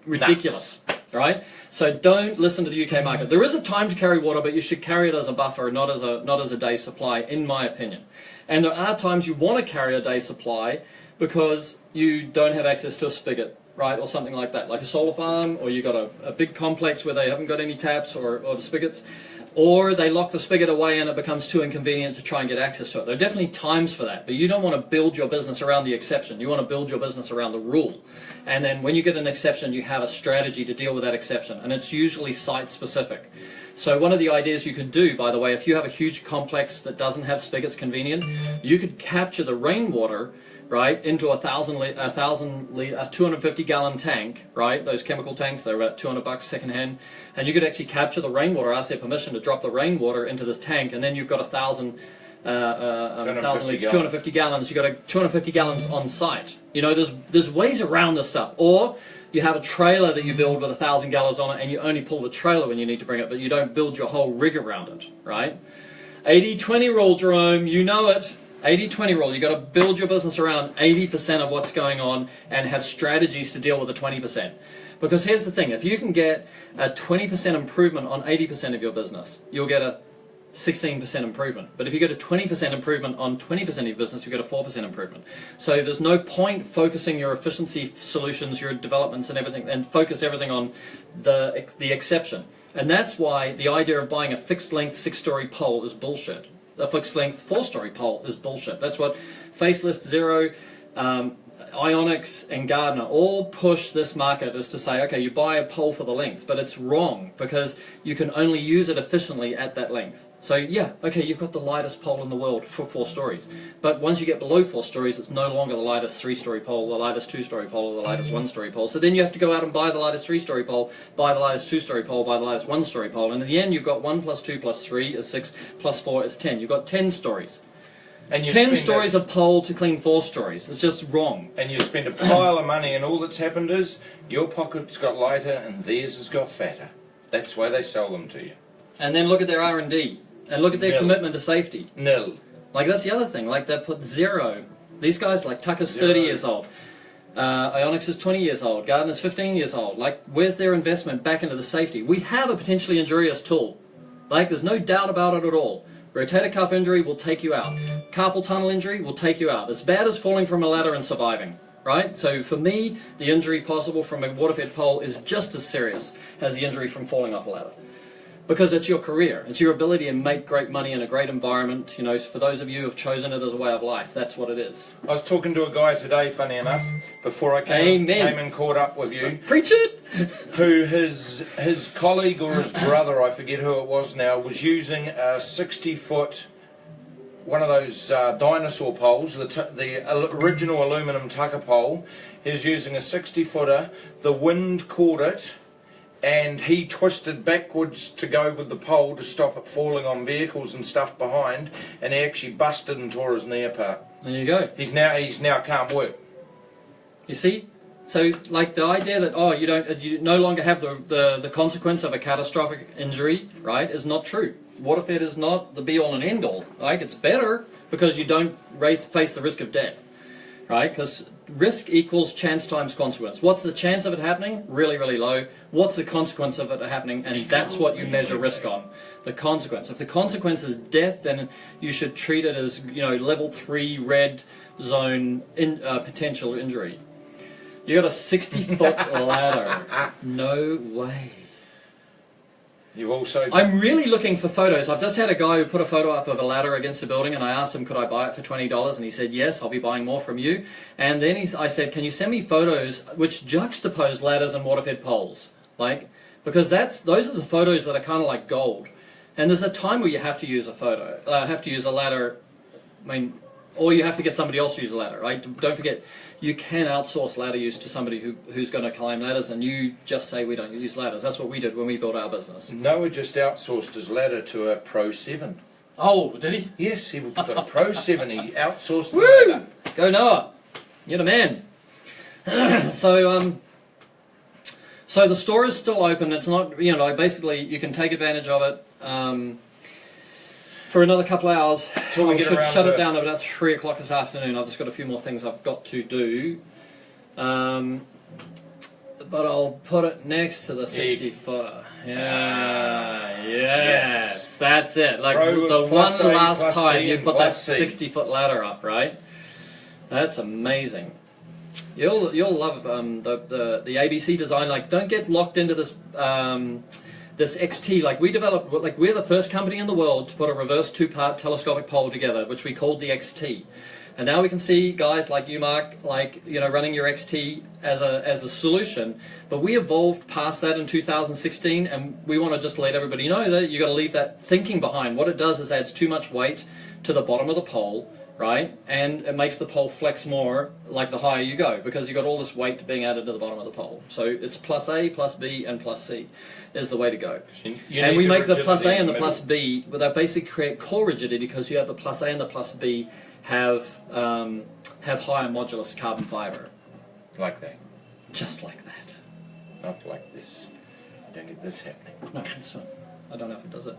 ridiculous, right? So don't listen to the UK market. There is a time to carry water, but you should carry it as a buffer, not as a day supply, in my opinion. And there are times you want to carry a day supply because you don't have access to a spigot, right, or something like that, like a solar farm, or you've got a big complex where they haven't got any taps or spigots, or they lock the spigot away and it becomes too inconvenient to try and get access to it. There are definitely times for that, but you don't want to build your business around the exception. You want to build your business around the rule. And then when you get an exception, you have a strategy to deal with that exception, and it's usually site-specific. So one of the ideas you could do, by the way, if you have a huge complex that doesn't have spigots convenient, you could capture the rainwater, right, into a 250-gallon tank, right? Those chemical tanks, they're about $200 secondhand, and you could actually capture the rainwater, ask their permission to drop the rainwater into this tank, and then you've got 250 gallons. You've got 250 gallons on site. You know, there's ways around this stuff. Or you have a trailer that you build with 1,000 gallons on it, and you only pull the trailer when you need to bring it, but you don't build your whole rig around it, right? 80-20 rule, Jerome, you know it. 80-20 rule. You've got to build your business around 80% of what's going on and have strategies to deal with the 20%. Because here's the thing, if you can get a 20% improvement on 80% of your business, you'll get a 16% improvement. But if you get a 20% improvement on 20% of your business, you get a 4% improvement. So there's no point focusing your efficiency solutions, your developments and everything, and focus everything on the exception. And that's why the idea of buying a fixed length 6-story pole is bullshit. A fixed length 4-story pole is bullshit. That's what Facelift Zero, Ionix and Gardner all push this market is to say, okay, you buy a pole for the length, but it's wrong because you can only use it efficiently at that length. So yeah, okay, you've got the lightest pole in the world for 4 stories, but once you get below 4 stories, it's no longer the lightest 3-story pole, the lightest 2-story pole, or the lightest 1-story pole. So then you have to go out and buy the lightest 3-story pole, buy the lightest 2-story pole, buy the lightest 1-story pole, and in the end you've got 1 plus 2 plus 3 is 6 plus 4 is 10. You've got 10 stories. And you 10 spend stories of pole to clean 4 stories. It's just wrong. And you spend a pile of money, and all that's happened is your pocket's got lighter and theirs has got fatter. That's why they sell them to you. And then look at their R&D and look at their Nil. commitment to safety. Nil. Like that's the other thing. Like they put 0. These guys, like Tucker's 30 years old. Ionix is 20 years old. Gardner's 15 years old. Like, where's their investment back into the safety? We have a potentially injurious tool. Like, there's no doubt about it at all. Rotator cuff injury will take you out. Carpal tunnel injury will take you out. As bad as falling from a ladder and surviving, right? So for me, the injury possible from a water-fed pole is just as serious as the injury from falling off a ladder. Because it's your career. It's your ability to make great money in a great environment. You know, for those of you who have chosen it as a way of life, that's what it is. I was talking to a guy today, funny enough, before I came and caught up with you, Preach it! who his colleague or his brother, I forget who it was now, was using a 60-foot, one of those dinosaur poles, the original aluminum tucker pole. He was using a 60-footer, the wind caught it, and he twisted backwards to go with the pole to stop it falling on vehicles and stuff behind, and he actually busted and tore his knee apart. There you go. He's now can't work. You see? So, like the idea that, oh, you no longer have the consequence of a catastrophic injury, right, is not true. Waterfed is not the be-all and end-all. Like, it's better because you don't face the risk of death, right? Because risk equals chance times consequence. What's the chance of it happening? Really, really low. What's the consequence of it happening? And that's what you measure risk on. The consequence. If the consequence is death, then you should treat it as, you know, level 3 red zone potential injury. You got a 60-foot ladder. No way. You've also... I'm really looking for photos. I've just had a guy who put a photo up of a ladder against a building, and I asked him, could I buy it for $20? And he said, yes, I'll be buying more from you. And then I said, can you send me photos which juxtapose ladders and water-fed poles? Like, because those are the photos that are kind of like gold. And there's a time where you have to use a photo, have to use a ladder, or you have to get somebody else to use a ladder, right? Don't forget, you can outsource ladder use to somebody who's going to climb ladders, and you just say we don't use ladders. That's what we did when we built our business. Noah just outsourced his ladder to a Pro 7. Oh, did he? Yes, he got a Pro 7. He outsourced the Woo! ladder. Go Noah! You're the man. So the store is still open. It's not, you know, basically you can take advantage of it for another couple of hours. Till we I get should around shut to it down at about 3 o'clock this afternoon. I've just got a few more things I've got to do. But I'll put it next to the 60-footer. Yeah, yes, that's it. Like Pro the one plus A last plus time B you and put that plus C. 60-foot ladder up, right? That's amazing. You'll love the ABC design. Like, don't get locked into this this XT. Like, we developed, like, we're the first company in the world to put a reverse 2-part telescopic pole together, which we called the XT. And now we can see guys like you, Mark, like, you know, running your XT as a solution. But we evolved past that in 2016, and we want to just let everybody know that you got to leave that thinking behind. What it does is adds too much weight to the bottom of the pole, right? And it makes the pole flex more like the higher you go, because you've got all this weight being added to the bottom of the pole. So it's plus A, plus B, and plus C is the way to go. And we make the plus A and the plus B, but they basically create core rigidity, because you have the plus A and the plus B have higher modulus carbon fiber. Like that. Just like that. Not like this. Don't get this happening. No, this one. I don't know if it does it.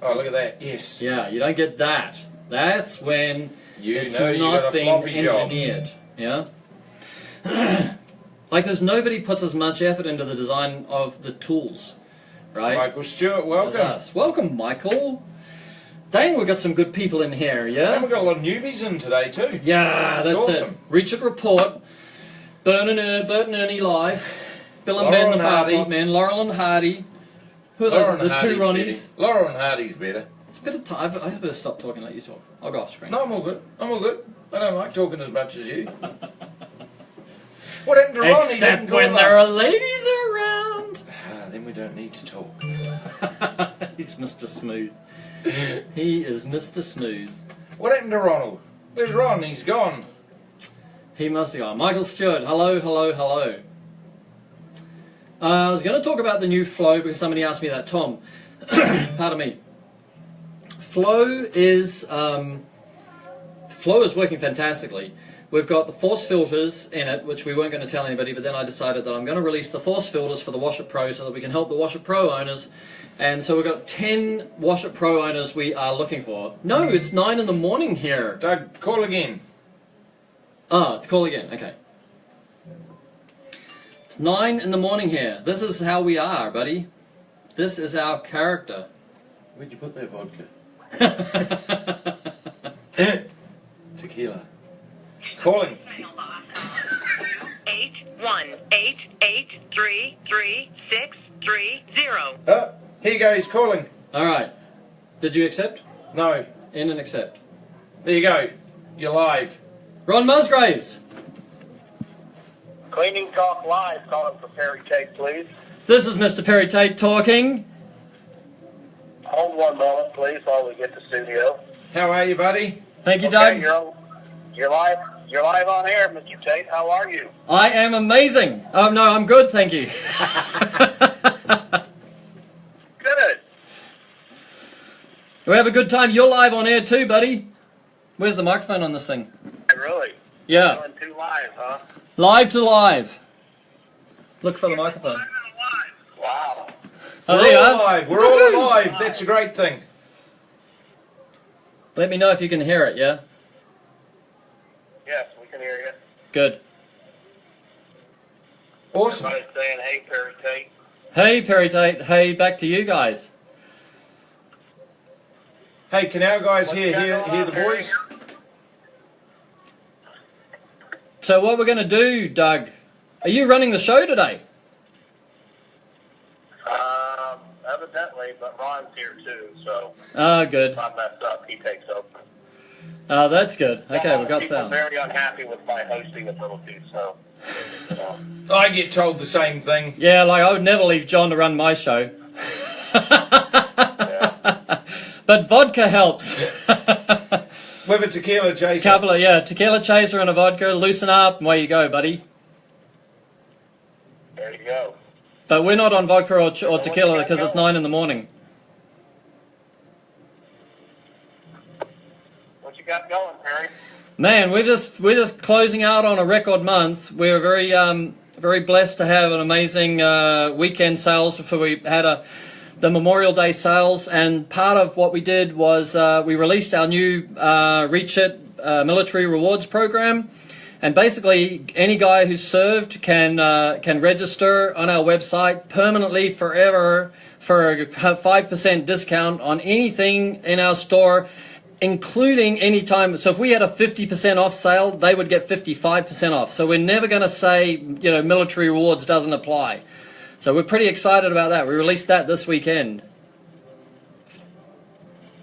Oh, look at that. Yes. Yeah, you don't get that. That's when it's you got not a being floppy job. engineered. Yeah? Like, there's nobody puts as much effort into the design of the tools, right? Michael Stewart, as welcome. us. Welcome, Michael. Dang, we've got some good people in here, yeah? And we've got a lot of newbies in today too. Yeah, that's awesome. it. Richard Report, Bert and Ernie live, Bill and Laurel Ben, the and Hardy. Farpot Man, Laurel and Hardy. Who are Laura those? and The Hardy's two Ronnies. better. Laura and Hardy's better. It's a bit of time. I better stop talking and let you talk. I'll go off screen. No, I'm all good. I'm all good. I don't like talking as much as you. What happened to Ronnie? Except Didn't go when with there are us? ladies around. Then we don't need to talk. He's Mr. Smooth. He is Mr. Smooth. What happened to Ronald? Where's Ron? He's gone. He must have gone. Michael Stewart, hello, hello, hello. I was going to talk about the new Flow because somebody asked me that. Tom, pardon me. Flow is working fantastically. We've got the force filters in it, which we weren't going to tell anybody, but then I decided that I'm going to release the force filters for the Washer Pro so that we can help the Washer Pro owners. And so we've got 10 Washer Pro owners we are looking for. No, it's 9 in the morning here. Doug, call again. Ah, call again, okay. It's 9 in the morning here. This is how we are, buddy. This is our character. Where'd you put that vodka? Tequila. Calling. 818833630. Oh, here you go, he's calling. Alright. Did you accept? No. In and accept. There you go. You're live. Ron Musgraves. Cleaning Talk Live, calling for Perry Tate, please. This is Mr. Perry Tate talking. Hold one moment, please, while we get the studio. How are you, buddy? Thank you, Okay, Doug. you're live. You're live on air, Mr. Tate. How are you? I am amazing. Oh, no, I'm good, thank you. Good. We have a good time. You're live on air too, buddy. Where's the microphone on this thing? Really? Yeah. Doing 2 live, huh? Live to live. Look for the microphone. Wow. Oh, We're there you all are. alive. We're all alive. That's a great thing. Let me know if you can hear it, yeah? Yes, we can hear you. Good. Awesome. Everybody's saying, hey, Perry Tate. Hey, Perry Tate. Hey, back to you guys. Hey, can our guys What hear you got hear going hear on, the Perry? boys? So what we're going to do, Doug, are you running the show today? Evidently, but Ron's here too, so Ah, good. if I mess up, he takes over. Ah, that's good. Okay, we've got People are sound. very unhappy with my hosting ability, so. You know. I get told the same thing. Yeah, like I would never leave John to run my show. But vodka helps. With a tequila chaser. Couple of, yeah, tequila chaser and a vodka, loosen up, and away you go, buddy. There you go. But we're not on vodka or tequila because it's 9 in the morning. What you got going, Perry? Man, we're just closing out on a record month. We're very blessed to have an amazing weekend sales before we had the Memorial Day sales, and part of what we did was we released our new Reach It military rewards program. And basically, any guy who's served can register on our website permanently forever for a 5% discount on anything in our store, including any time. So if we had a 50% off sale, they would get 55% off. So we're never going to say, military rewards doesn't apply. So we're pretty excited about that. We released that this weekend.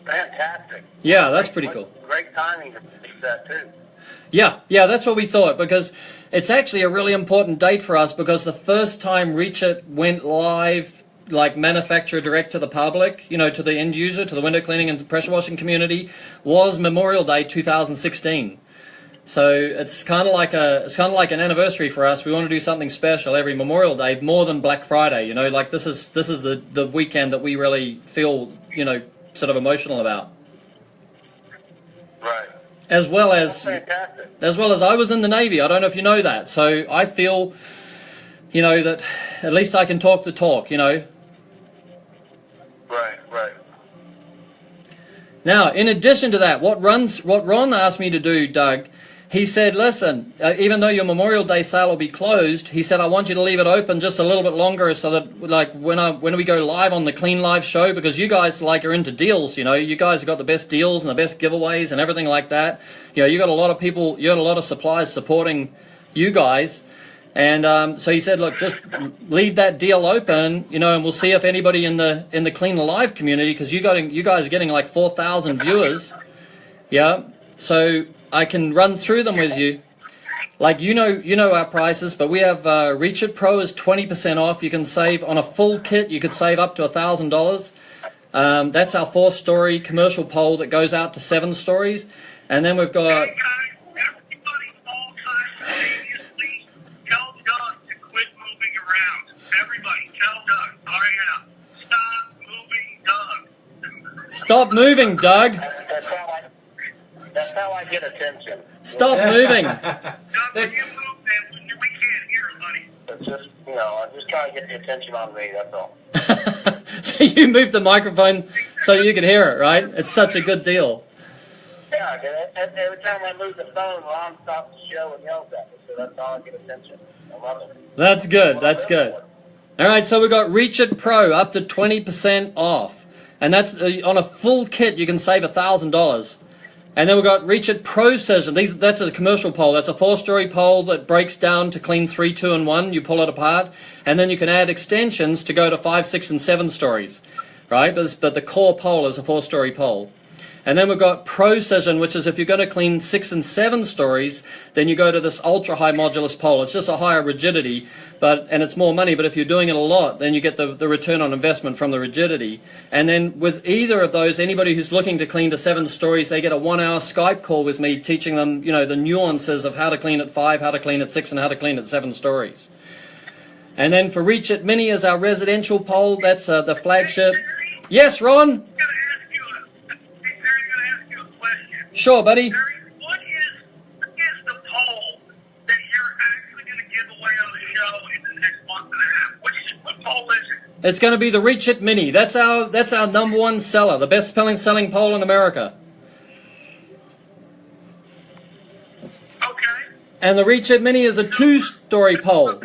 Fantastic. Yeah, that's pretty cool. Great timing to release that too. Yeah, that's what we thought, because it's actually a really important date for us, because the first time Reach It went live, like manufacturer direct to the public, to the end user, to the window cleaning and pressure washing community, was Memorial Day 2016. So it's kind of like an anniversary for us. We want to do something special every Memorial Day, more than Black Friday. Like this is the weekend that we really feel sort of emotional about. Right. As well as Fantastic. I was in the Navy. I don't know if you know that. So I feel, that at least I can talk the talk, Right. Now, in addition to that, what Ron asked me to do, Doug, he said, listen, even though your Memorial Day sale will be closed, he said, I want you to leave it open just a little bit longer so that, like, when we go live on the Clean Live show, because you guys, are into deals, you guys have got the best deals and the best giveaways and everything like that. You got a lot of people, you got a lot of suppliers supporting you guys. And so he said, look, just leave that deal open, and we'll see if anybody in the Clean Live community, because you guys are getting like 4,000 viewers. Yeah. So I can run through them with you. Like you know our prices, but we have Reach It Pro is 20% off. You can save on a full kit. You could save up to $1,000. That's our 4-story commercial pole that goes out to 7 stories, and then we've got. Hey guys, everybody all simultaneously tell Doug to quit moving around. Everybody, tell Doug. All right, now. Stop moving, Doug. Stop moving, Doug. That's how I get attention. Stop moving. Doug, when you move, man, we can't hear it, buddy. It's just, I'm just trying to get the attention on me, that's all. So you moved the microphone so you could hear it, right? It's such a good deal. Yeah, 'cause every time I move the phone, Ron stops the show and yells at me, so that's how I get attention. I love it. That's good. That's good. All right, so we've got Reach It Pro up to 20% off, and that's on a full kit. You can save $1,000. And then we've got Reach It Precision. That's a commercial pole. That's a 4-story pole that breaks down to clean 3, 2, and 1. You pull it apart, and then you can add extensions to go to 5, 6, and 7 stories, right? But the core pole is a 4-story pole. And then we've got Precision, which is if you're going to clean 6 and 7 stories, then you go to this ultra high modulus pole. It's just a higher rigidity, and it's more money. But if you're doing it a lot, then you get the return on investment from the rigidity. And then with either of those, anybody who's looking to clean to 7 stories, they get a 1-hour Skype call with me, teaching them, the nuances of how to clean at 5, how to clean at 6, and how to clean at 7 stories. And then for Reach It Mini is our residential pole. That's the flagship. Yes, Ron. Sure, buddy. What is the poll that you're actually going to give away on the show in the next month and a half? What poll is it? It's going to be the Reach It Mini. That's our #1 seller, the best selling pole in America. Okay. And the Reach It Mini is a 2-story pole.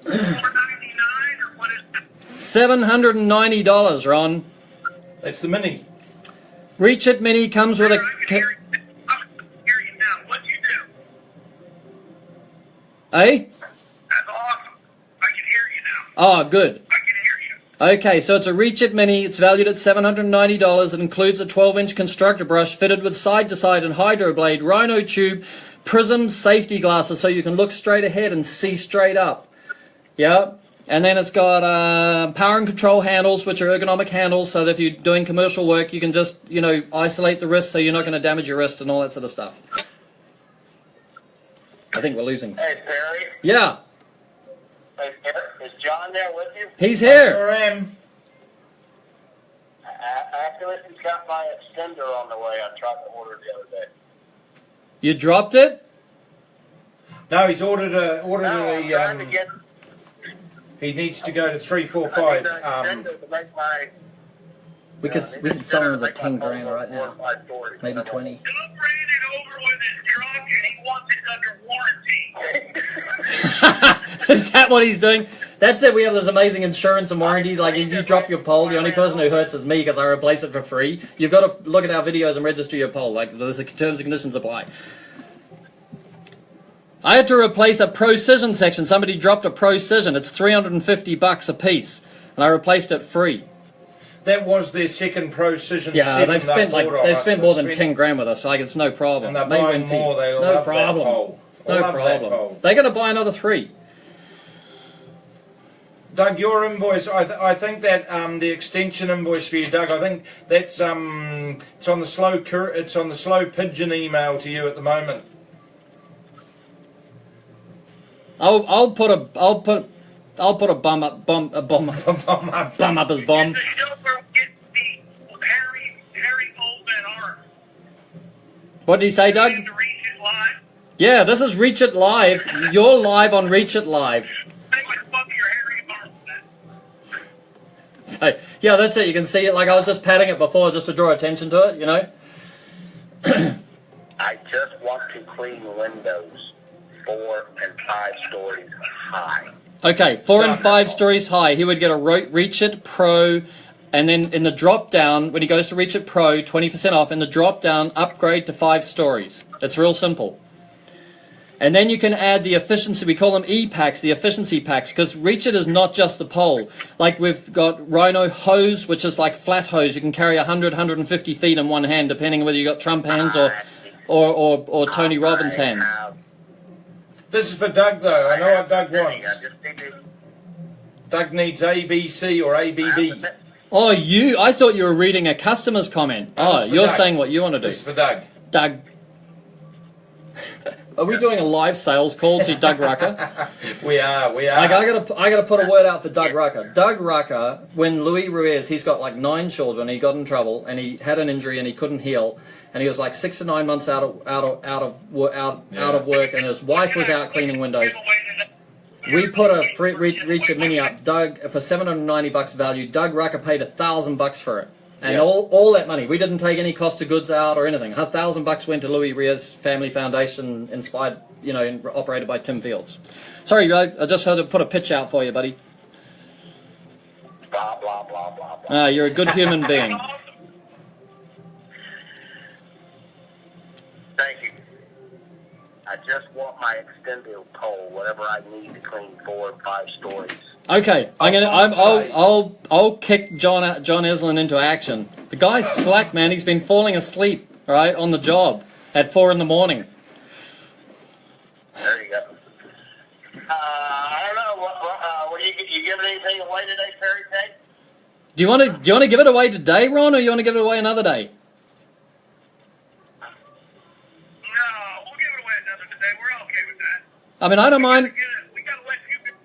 $4.99 or what is it? $790, Ron. That's the Mini. Reach It Mini comes with a. I can hear you now. What do you do? Eh? That's awesome. I can hear you now. Oh, good. I can hear you. Okay, so it's a Reach It Mini. It's valued at $790. It includes a 12-inch constructor brush fitted with side-to-side and hydroblade, rhino tube, prism, safety glasses, so you can look straight ahead and see straight up. Yeah. And then it's got power and control handles, which are ergonomic handles, so that if you're doing commercial work, you can just, isolate the wrist so you're not going to damage your wrist and all that sort of stuff. I think we're losing. Hey, Perry. Yeah, Hey, Perry. Is John there with you? he's I here. sure am. Actually, he's got my extender on the way. I tried to order it the other day. You dropped it? No, he's ordered No, I'm trying to get... he needs to go to I 345. need the extender to make my... We could sell him the 10 grand right now. Maybe 20. Doug ran it over with his truck and he wants it under warranty. Is that what he's doing? That's it. We have this amazing insurance and warranty. Like, if you drop your pole, the only person who hurts is me because I replace it for free. You've got to look at our videos and register your pole. Like, there's terms and conditions apply. I had to replace a Precision section. Somebody dropped a Precision. It's $350 a piece, and I replaced it free. That was their second Precision. Yeah, 7 they've spent bought off they've us. spent more than 10 grand with us. Like, it's no problem. And they're May buying win tea. more. They No love problem. that pole. No love that problem. pole. They're going to buy another 3. Doug, your invoice, I think that the extension invoice for you, Doug, I think that's it's on the slow pigeon email to you at the moment. I'll put a bum up his bum. It's the show where we get to see Harry hold that arm. What did he say, Doug? And to reach it live. Yeah, this is Reach It Live. You're live on Reach It Live. Make my fuck your hairy arm. So, yeah, that's it. You can see it. Like, I was just patting it before just to draw attention to it, I just want to clean windows 4 and 5 stories high. Okay, 4 and 5 stories high. He would get a Reach It Pro, and then in the drop down, when he goes to Reach It Pro, 20% off. In the drop down, upgrade to 5 stories. It's real simple. And then you can add the efficiency. We call them E-packs, the efficiency packs, because Reach It is not just the pole. Like, we've got Rhino hose, which is like flat hose. You can carry 100, 150 feet in one hand, depending on whether you got Trump hands or Tony Robbins hands. This is for Doug, though. I know what Doug There you go. wants. Just need to- Doug needs ABC or ABB. Oh, I thought you were reading a customer's comment. No, Oh, this is for you're Doug. saying what you want to do. This is for Doug. Doug. Are we doing a live sales call to Doug Rucker? We are. Like, I gotta put a word out for Doug Rucker. Doug Rucker, when Luis Ruiz, he's got like 9 children. He got in trouble and he had an injury and he couldn't heal, and he was like 6 to 9 months out of work, and his wife was out cleaning windows. We put a reach a mini up, Doug, for $790 value. Doug Rucker paid $1,000 for it. And Yeah. all that money, we didn't take any cost of goods out or anything. $1,000 went to Luis Ruiz Family Foundation, inspired, operated by Tim Fields. Sorry, Doug, I just had to put a pitch out for you, buddy. Blah, blah, blah, blah, blah. You're a good human being. Thank you. I just want my extended pole, whatever I need to clean 4 and 5 stories. Okay, I'll kick John Eslin into action. The guy's slack, man. He's been falling asleep, right, on the job at 4 in the morning. There you go. I don't know. What you giving anything away today, Perry Tate? Do you want to give it away today, Ron, or you want to give it away another day? No, we'll give it away another day. We're okay with that. I mean, I don't mind. We gotta let you give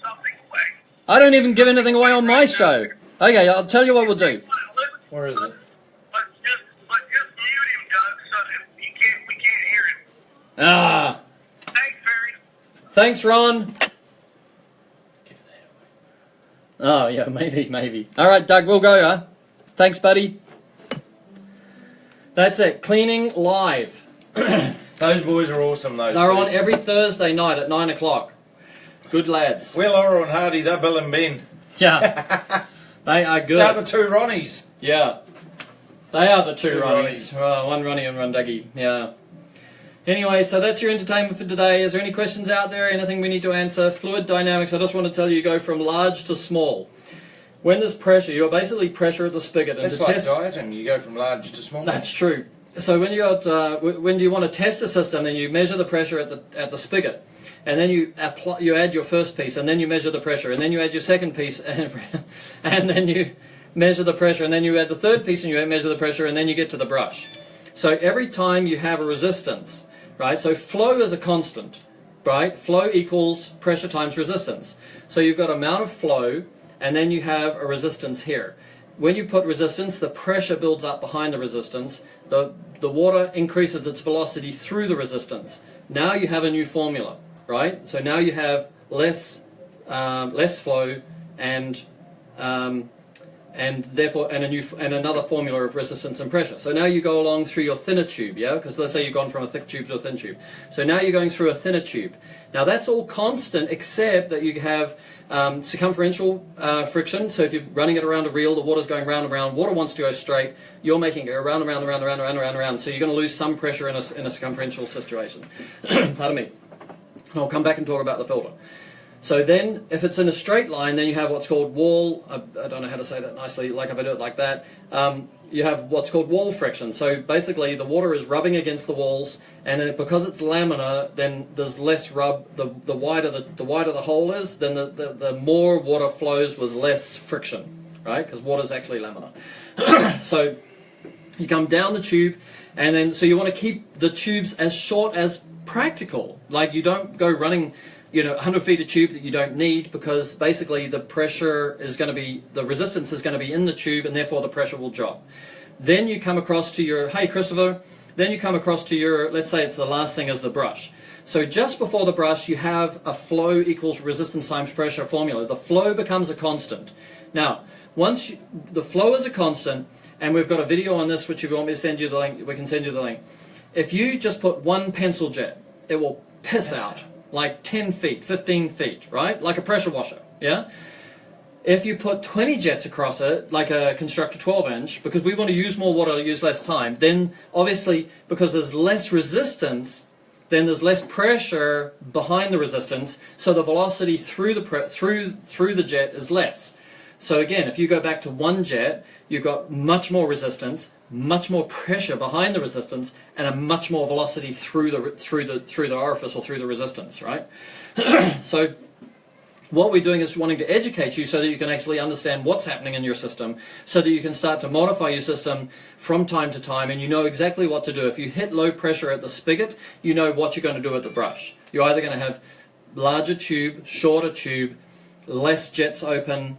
something away. I don't even give anything away on my show. Okay, I'll tell you what we'll do. Where is it? But just mute him, Doug, so that we can't hear him. Ah, Thanks, Barry. thanks, Ron. Oh, yeah, maybe. All right, Doug, we'll go, huh? Thanks, buddy. That's it. Cleaning live. Those boys are awesome, those They're two. on every Thursday night at 9 o'clock. Good lads. We're Laura and Hardy, they're Bill and Ben. Yeah. They are good. They're the 2 Ronnies. Yeah. They are the 2 Two Ronnies. Ronnies. Oh, one Ronnie and one Dougie. Yeah. Anyway, so that's your entertainment for today. Is there any questions out there? Anything we need to answer? Fluid dynamics, I just want to tell you go from large to small. When there's pressure, you're basically pressure at the spigot. And That's to like test, dieting, you go from large to small. That's true. So when you when you want to test a system, then you measure the pressure at the spigot, and then you add your first piece, and then you measure the pressure, and then you add your second piece, and then you measure the pressure, and then you add the third piece, and you measure the pressure, and then you get to the brush. So every time you have a resistance, right? So flow is a constant, right? Flow equals pressure times resistance. So you've got amount of flow, and then you have a resistance here. When you put resistance, the pressure builds up behind the resistance. The water increases its velocity through the resistance. Now you have a new formula, right? So now you have less flow and therefore another formula of resistance and pressure. So now you go along through your thinner tube, yeah? Because let's say you've gone from a thick tube to a thin tube. So now you're going through a thinner tube. Now that's all constant except that you have circumferential friction. So if you're running it around a reel, the water's going round and round. Water wants to go straight. You're making it go round and round and round and round and round and round. So you're going to lose some pressure in a circumferential situation. Pardon me. I'll come back and talk about the filter. So then, if it's in a straight line, then you have what's called wall, I don't know how to say that nicely, like if I do it like that, you have what's called wall friction. So basically, the water is rubbing against the walls, and then because it's laminar, then there's less rub. The wider the hole is, then the more water flows with less friction, right? Because water is actually laminar. So you come down the tube, and then so you want to keep the tubes as short as practical. Like you don't go running 100 feet of tube that you don't need, because basically the pressure is going to be, the resistance is going to be in the tube, and therefore the pressure will drop. Then you come across to your, hey Christopher, then you come across to your, let's say it's the last thing is the brush. So just before the brush you have a flow equals resistance times pressure formula. The flow becomes a constant. Now, once the flow is a constant, and we've got a video on this which if you want me to send you the link, we can send you the link. If you just put one pencil jet, it will piss out. Like 10 feet, 15 feet, right? Like a pressure washer, yeah? If you put 20 jets across it, like a Constructor 12-inch, because we want to use more water, use less time, then obviously, because there's less resistance, then there's less pressure behind the resistance, so the velocity through the jet is less. So again, if you go back to one jet, you've got much more resistance, much more pressure behind the resistance, and a much more velocity through the orifice or through the resistance, right? So what we're doing is wanting to educate you so that you can actually understand what's happening in your system, so that you can start to modify your system from time to time, and you know exactly what to do. If you hit low pressure at the spigot, you know what you're going to do at the brush. You're either going to have larger tube, shorter tube, less jets open,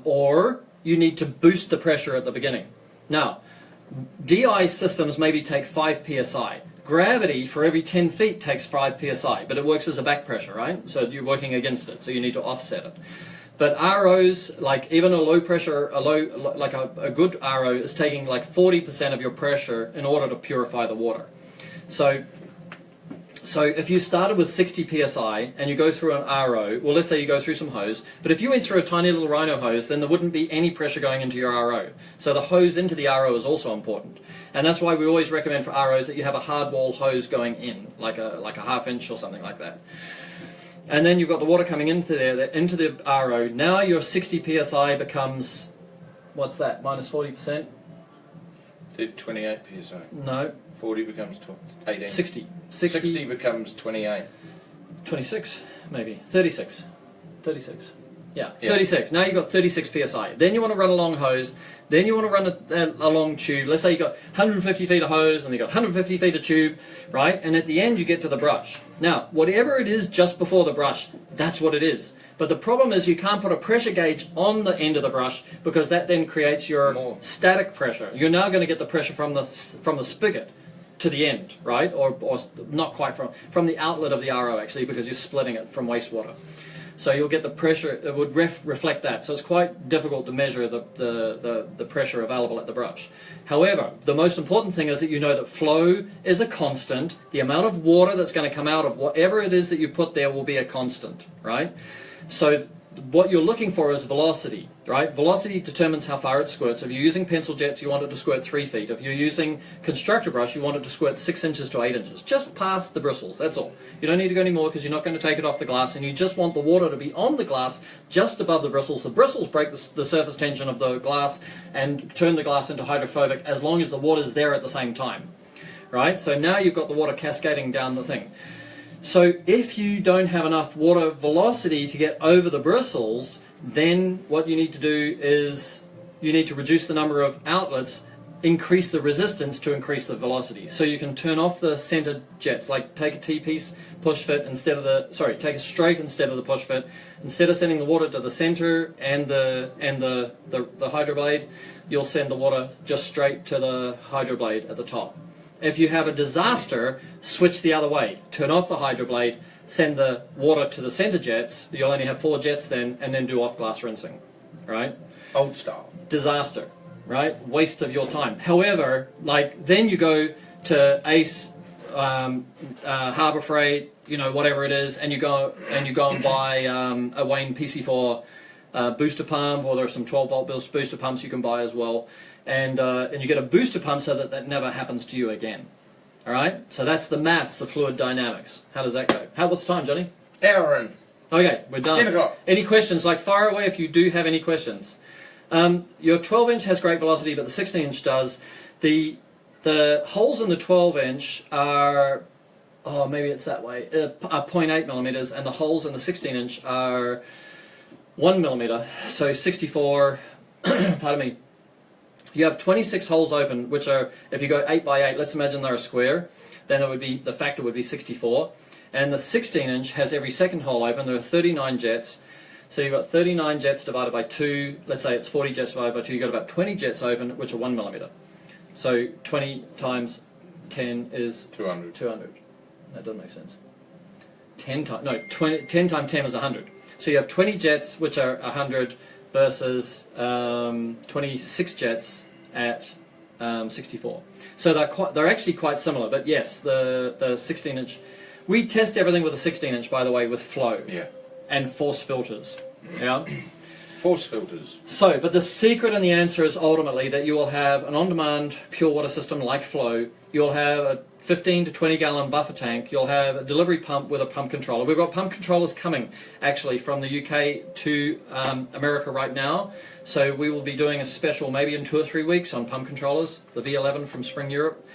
or you need to boost the pressure at the beginning. Now, DI systems maybe take 5 psi. Gravity for every 10 feet takes 5 psi, but it works as a back pressure, right? So you're working against it, so you need to offset it. But ROs, like even a low pressure, a good RO is taking like 40% of your pressure in order to purify the water. So if you started with 60 psi and you go through an RO, well, let's say you go through some hose, but if you went through a tiny little Rhino hose, then there wouldn't be any pressure going into your RO. So the hose into the RO is also important. And that's why we always recommend for ROs that you have a hard wall hose going in, like a half inch or something like that. And then you've got the water coming into the RO. Now your 60 psi becomes, what's that, minus 40%? 28 psi. No. 40 becomes 18. 60. 60 becomes 28. 26, maybe. 36. Yeah, 36. Now you've got 36 psi. Then you want to run a long hose. Then you want to run a long tube. Let's say you've got 150 feet of hose and you've got 150 feet of tube, right? And at the end you get to the brush. Now, whatever it is just before the brush, that's what it is. But the problem is you can't put a pressure gauge on the end of the brush, because that then creates your static pressure. You're now going to get the pressure from the spigot to the end, right? Or not quite from the outlet of the RO, actually, because you're splitting it from wastewater. So you'll get the pressure, it would reflect that. So it's quite difficult to measure the pressure available at the brush. However, the most important thing is that you know that flow is a constant. The amount of water that's going to come out of whatever it is that you put there will be a constant, right? So what you're looking for is velocity, right? Velocity determines how far it squirts. If you're using pencil jets, you want it to squirt 3 feet. If you're using constructor brush, you want it to squirt 6 inches to 8 inches, just past the bristles, that's all. You don't need to go any more, because you're not going to take it off the glass, and you just want the water to be on the glass just above the bristles. The bristles break the surface tension of the glass and turn the glass into hydrophobic as long as the water's there at the same time, right? So now you've got the water cascading down the thing. So if you don't have enough water velocity to get over the bristles, then what you need to do is you need to reduce the number of outlets, increase the resistance to increase the velocity. So you can turn off the centered jets, like take a T-piece push fit instead of take a straight instead of the push fit. Instead of sending the water to the center and the hydroblade, you'll send the water just straight to the hydroblade at the top. If you have a disaster, switch the other way. Turn off the hydroblade, send the water to the center jets. You'll only have 4 jets then, and then do off-glass rinsing, right? Old style. Disaster, right? Waste of your time. However, like then you go to Ace, Harbor Freight, you know, whatever it is, and you go and buy a Wayne PC4 booster pump, or there are some 12-volt booster pumps you can buy as well. And you get a booster pump so that never happens to you again. All right? So that's the maths of fluid dynamics. How does that go? What's the time, Johnny? Hour in. Okay, we're done. 10 o'clock. Any questions? Like, fire away if you do have any questions. Your 12-inch has great velocity, but the 16-inch does. The holes in the 12-inch are, maybe it's that way, are 0.8 millimeters, and the holes in the 16-inch are 1 millimeter. So 64, pardon me. You have 26 holes open, which are, if you go 8 by 8, let's imagine they're a square, then it would be, the factor would be 64. And the 16-inch has every second hole open. There are 39 jets. So you've got 39 jets divided by 2. Let's say it's 40 jets divided by 2. You've got about 20 jets open, which are 1 millimeter. So 20 times 10 is 200. 200. That doesn't make sense. 10 times 10 is 100. So you have 20 jets, which are 100, versus 26 jets at 64. So they're actually quite similar. But yes, the 16-inch. We test everything with a 16-inch, by the way, with flow. Yeah. And force filters. Yeah. force filters. So, but the secret and the answer is ultimately that you will have an on-demand pure water system like Flow. You'll have a 15 to 20 gallon buffer tank. You'll have a delivery pump with a pump controller. We've got pump controllers coming actually from the UK to America right now. So we will be doing a special maybe in 2 or 3 weeks on pump controllers, the V11 from Spring Europe.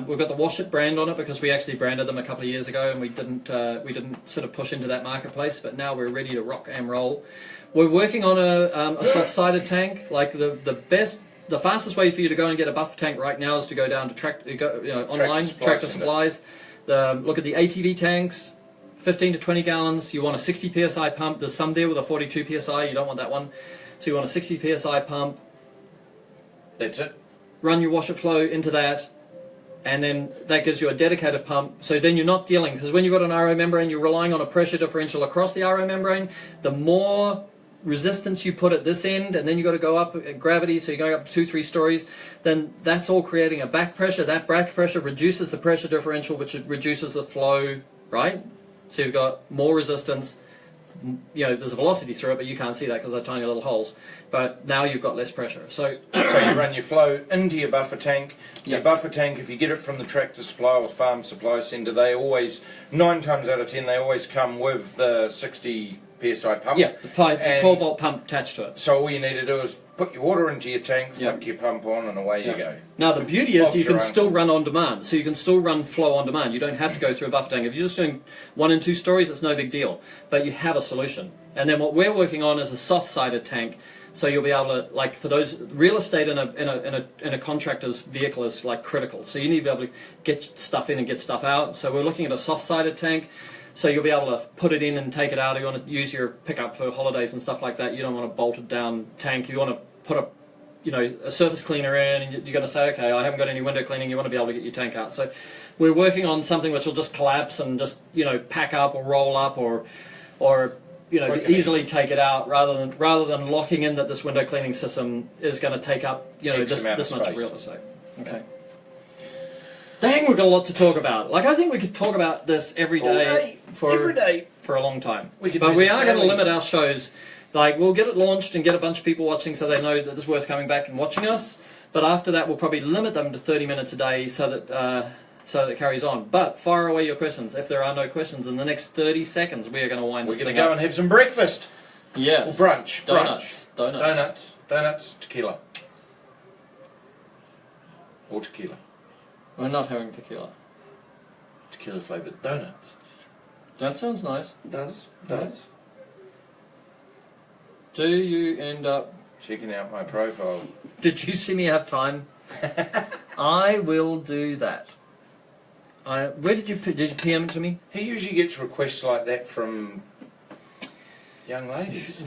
We've got the Wash It brand on it because we actually branded them a couple of years ago and we didn't sort of push into that marketplace, but now we're ready to rock and roll. We're working on a soft-sided tank. Like the fastest way for you to go and get a buffer tank right now is to go down to online Tractor Supplies. Look at the ATV tanks, 15 to 20 gallons. You want a 60 psi pump. There's some there with a 42 psi. You don't want that one. So you want a 60 psi pump. That's it. Run your Wash It Flow into that. And then that gives you a dedicated pump. So then you're not dealing, because when you've got an RO membrane, you're relying on a pressure differential across the RO membrane. The more resistance you put at this end, and then you've got to go up at gravity, so you're going up 2-3 stories, then that's all creating a back pressure. That back pressure reduces the pressure differential, which reduces the flow, right? So you've got more resistance. You know, there's a velocity through it, but you can't see that because they're tiny little holes. But now you've got less pressure. So you run your flow into your buffer tank. Your buffer tank, if you get it from the Tractor Supply or Farm Supply Centre, they always, 9 times out of 10, they always come with the 60 psi pump. Yeah, the 12-volt pump attached to it. So all you need to do is put your water into your tank, flick your pump on, and away you go. Now the beauty is you can still run on demand. So you can still run Flow on demand. You don't have to go through a buffer tank. If you're just doing 1 and 2 stories, it's no big deal. But you have a solution. And then what we're working on is a soft-sided tank. So you'll be able to, like, for those, real estate in a contractor's vehicle is like critical. So you need to be able to get stuff in and get stuff out. So we're looking at a soft-sided tank. So you'll be able to put it in and take it out. If you want to use your pickup for holidays and stuff like that, you don't want a bolted down tank. You want to put a surface cleaner in, and you're going to say, okay, I haven't got any window cleaning. You want to be able to get your tank out. So we're working on something which will just collapse and just pack up or roll up or easily take it out, rather than locking in that this window cleaning system is going to take up this much real estate. Okay. Dang, we've got a lot to talk about. Like, I think we could talk about this every day for a long time. But we are going to limit our shows. Like, we'll get it launched and get a bunch of people watching so they know that it's worth coming back and watching us. But after that, we'll probably limit them to 30 minutes a day so that it carries on. But fire away your questions. If there are no questions in the next 30 seconds, we are going to wind this thing up. We're going to go and have some breakfast. Yes. Or brunch. Donuts. Tequila. Or tequila. We're not having tequila. Tequila flavoured donuts. That sounds nice. Does. Do you end up checking out my profile? Did you see me have time? I will do that. Where did you PM it to me? He usually gets requests like that from young ladies.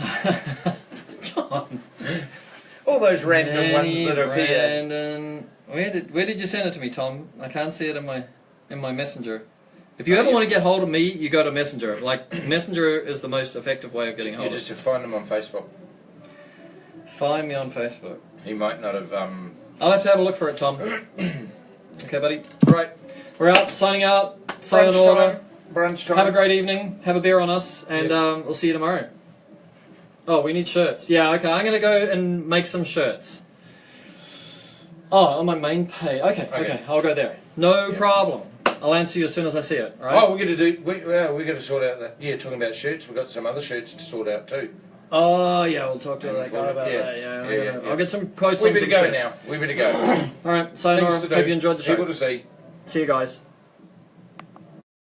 Tom. All those random ones that appear. Where did you send it to me, Tom? I can't see it in my Messenger. If you ever want to get hold of me, you go to Messenger. Like, Messenger is the most effective way of getting hold of me. You just find him on Facebook. Find me on Facebook. He might not have. I'll have to have a look for it, Tom. Okay, buddy. Right. We're out. Signing out. Sayonara. Brunch time. Have a great evening. Have a beer on us, and we'll see you tomorrow. Oh, we need shirts. Yeah, okay. I'm going to go and make some shirts. Oh, on my main page. Okay. I'll go there. No problem. I'll answer you as soon as I see it. Right? Oh, we got to sort out that. Yeah, talking about shirts, we've got some other shirts to sort out too. Oh yeah, we'll talk to that guy about that. Yeah. I'll get some quotes on some shirts. We better go. All right, sayonara. Hope you enjoyed the show. People to see. See you guys.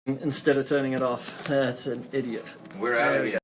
Instead of turning it off, that's an idiot. We're out of here.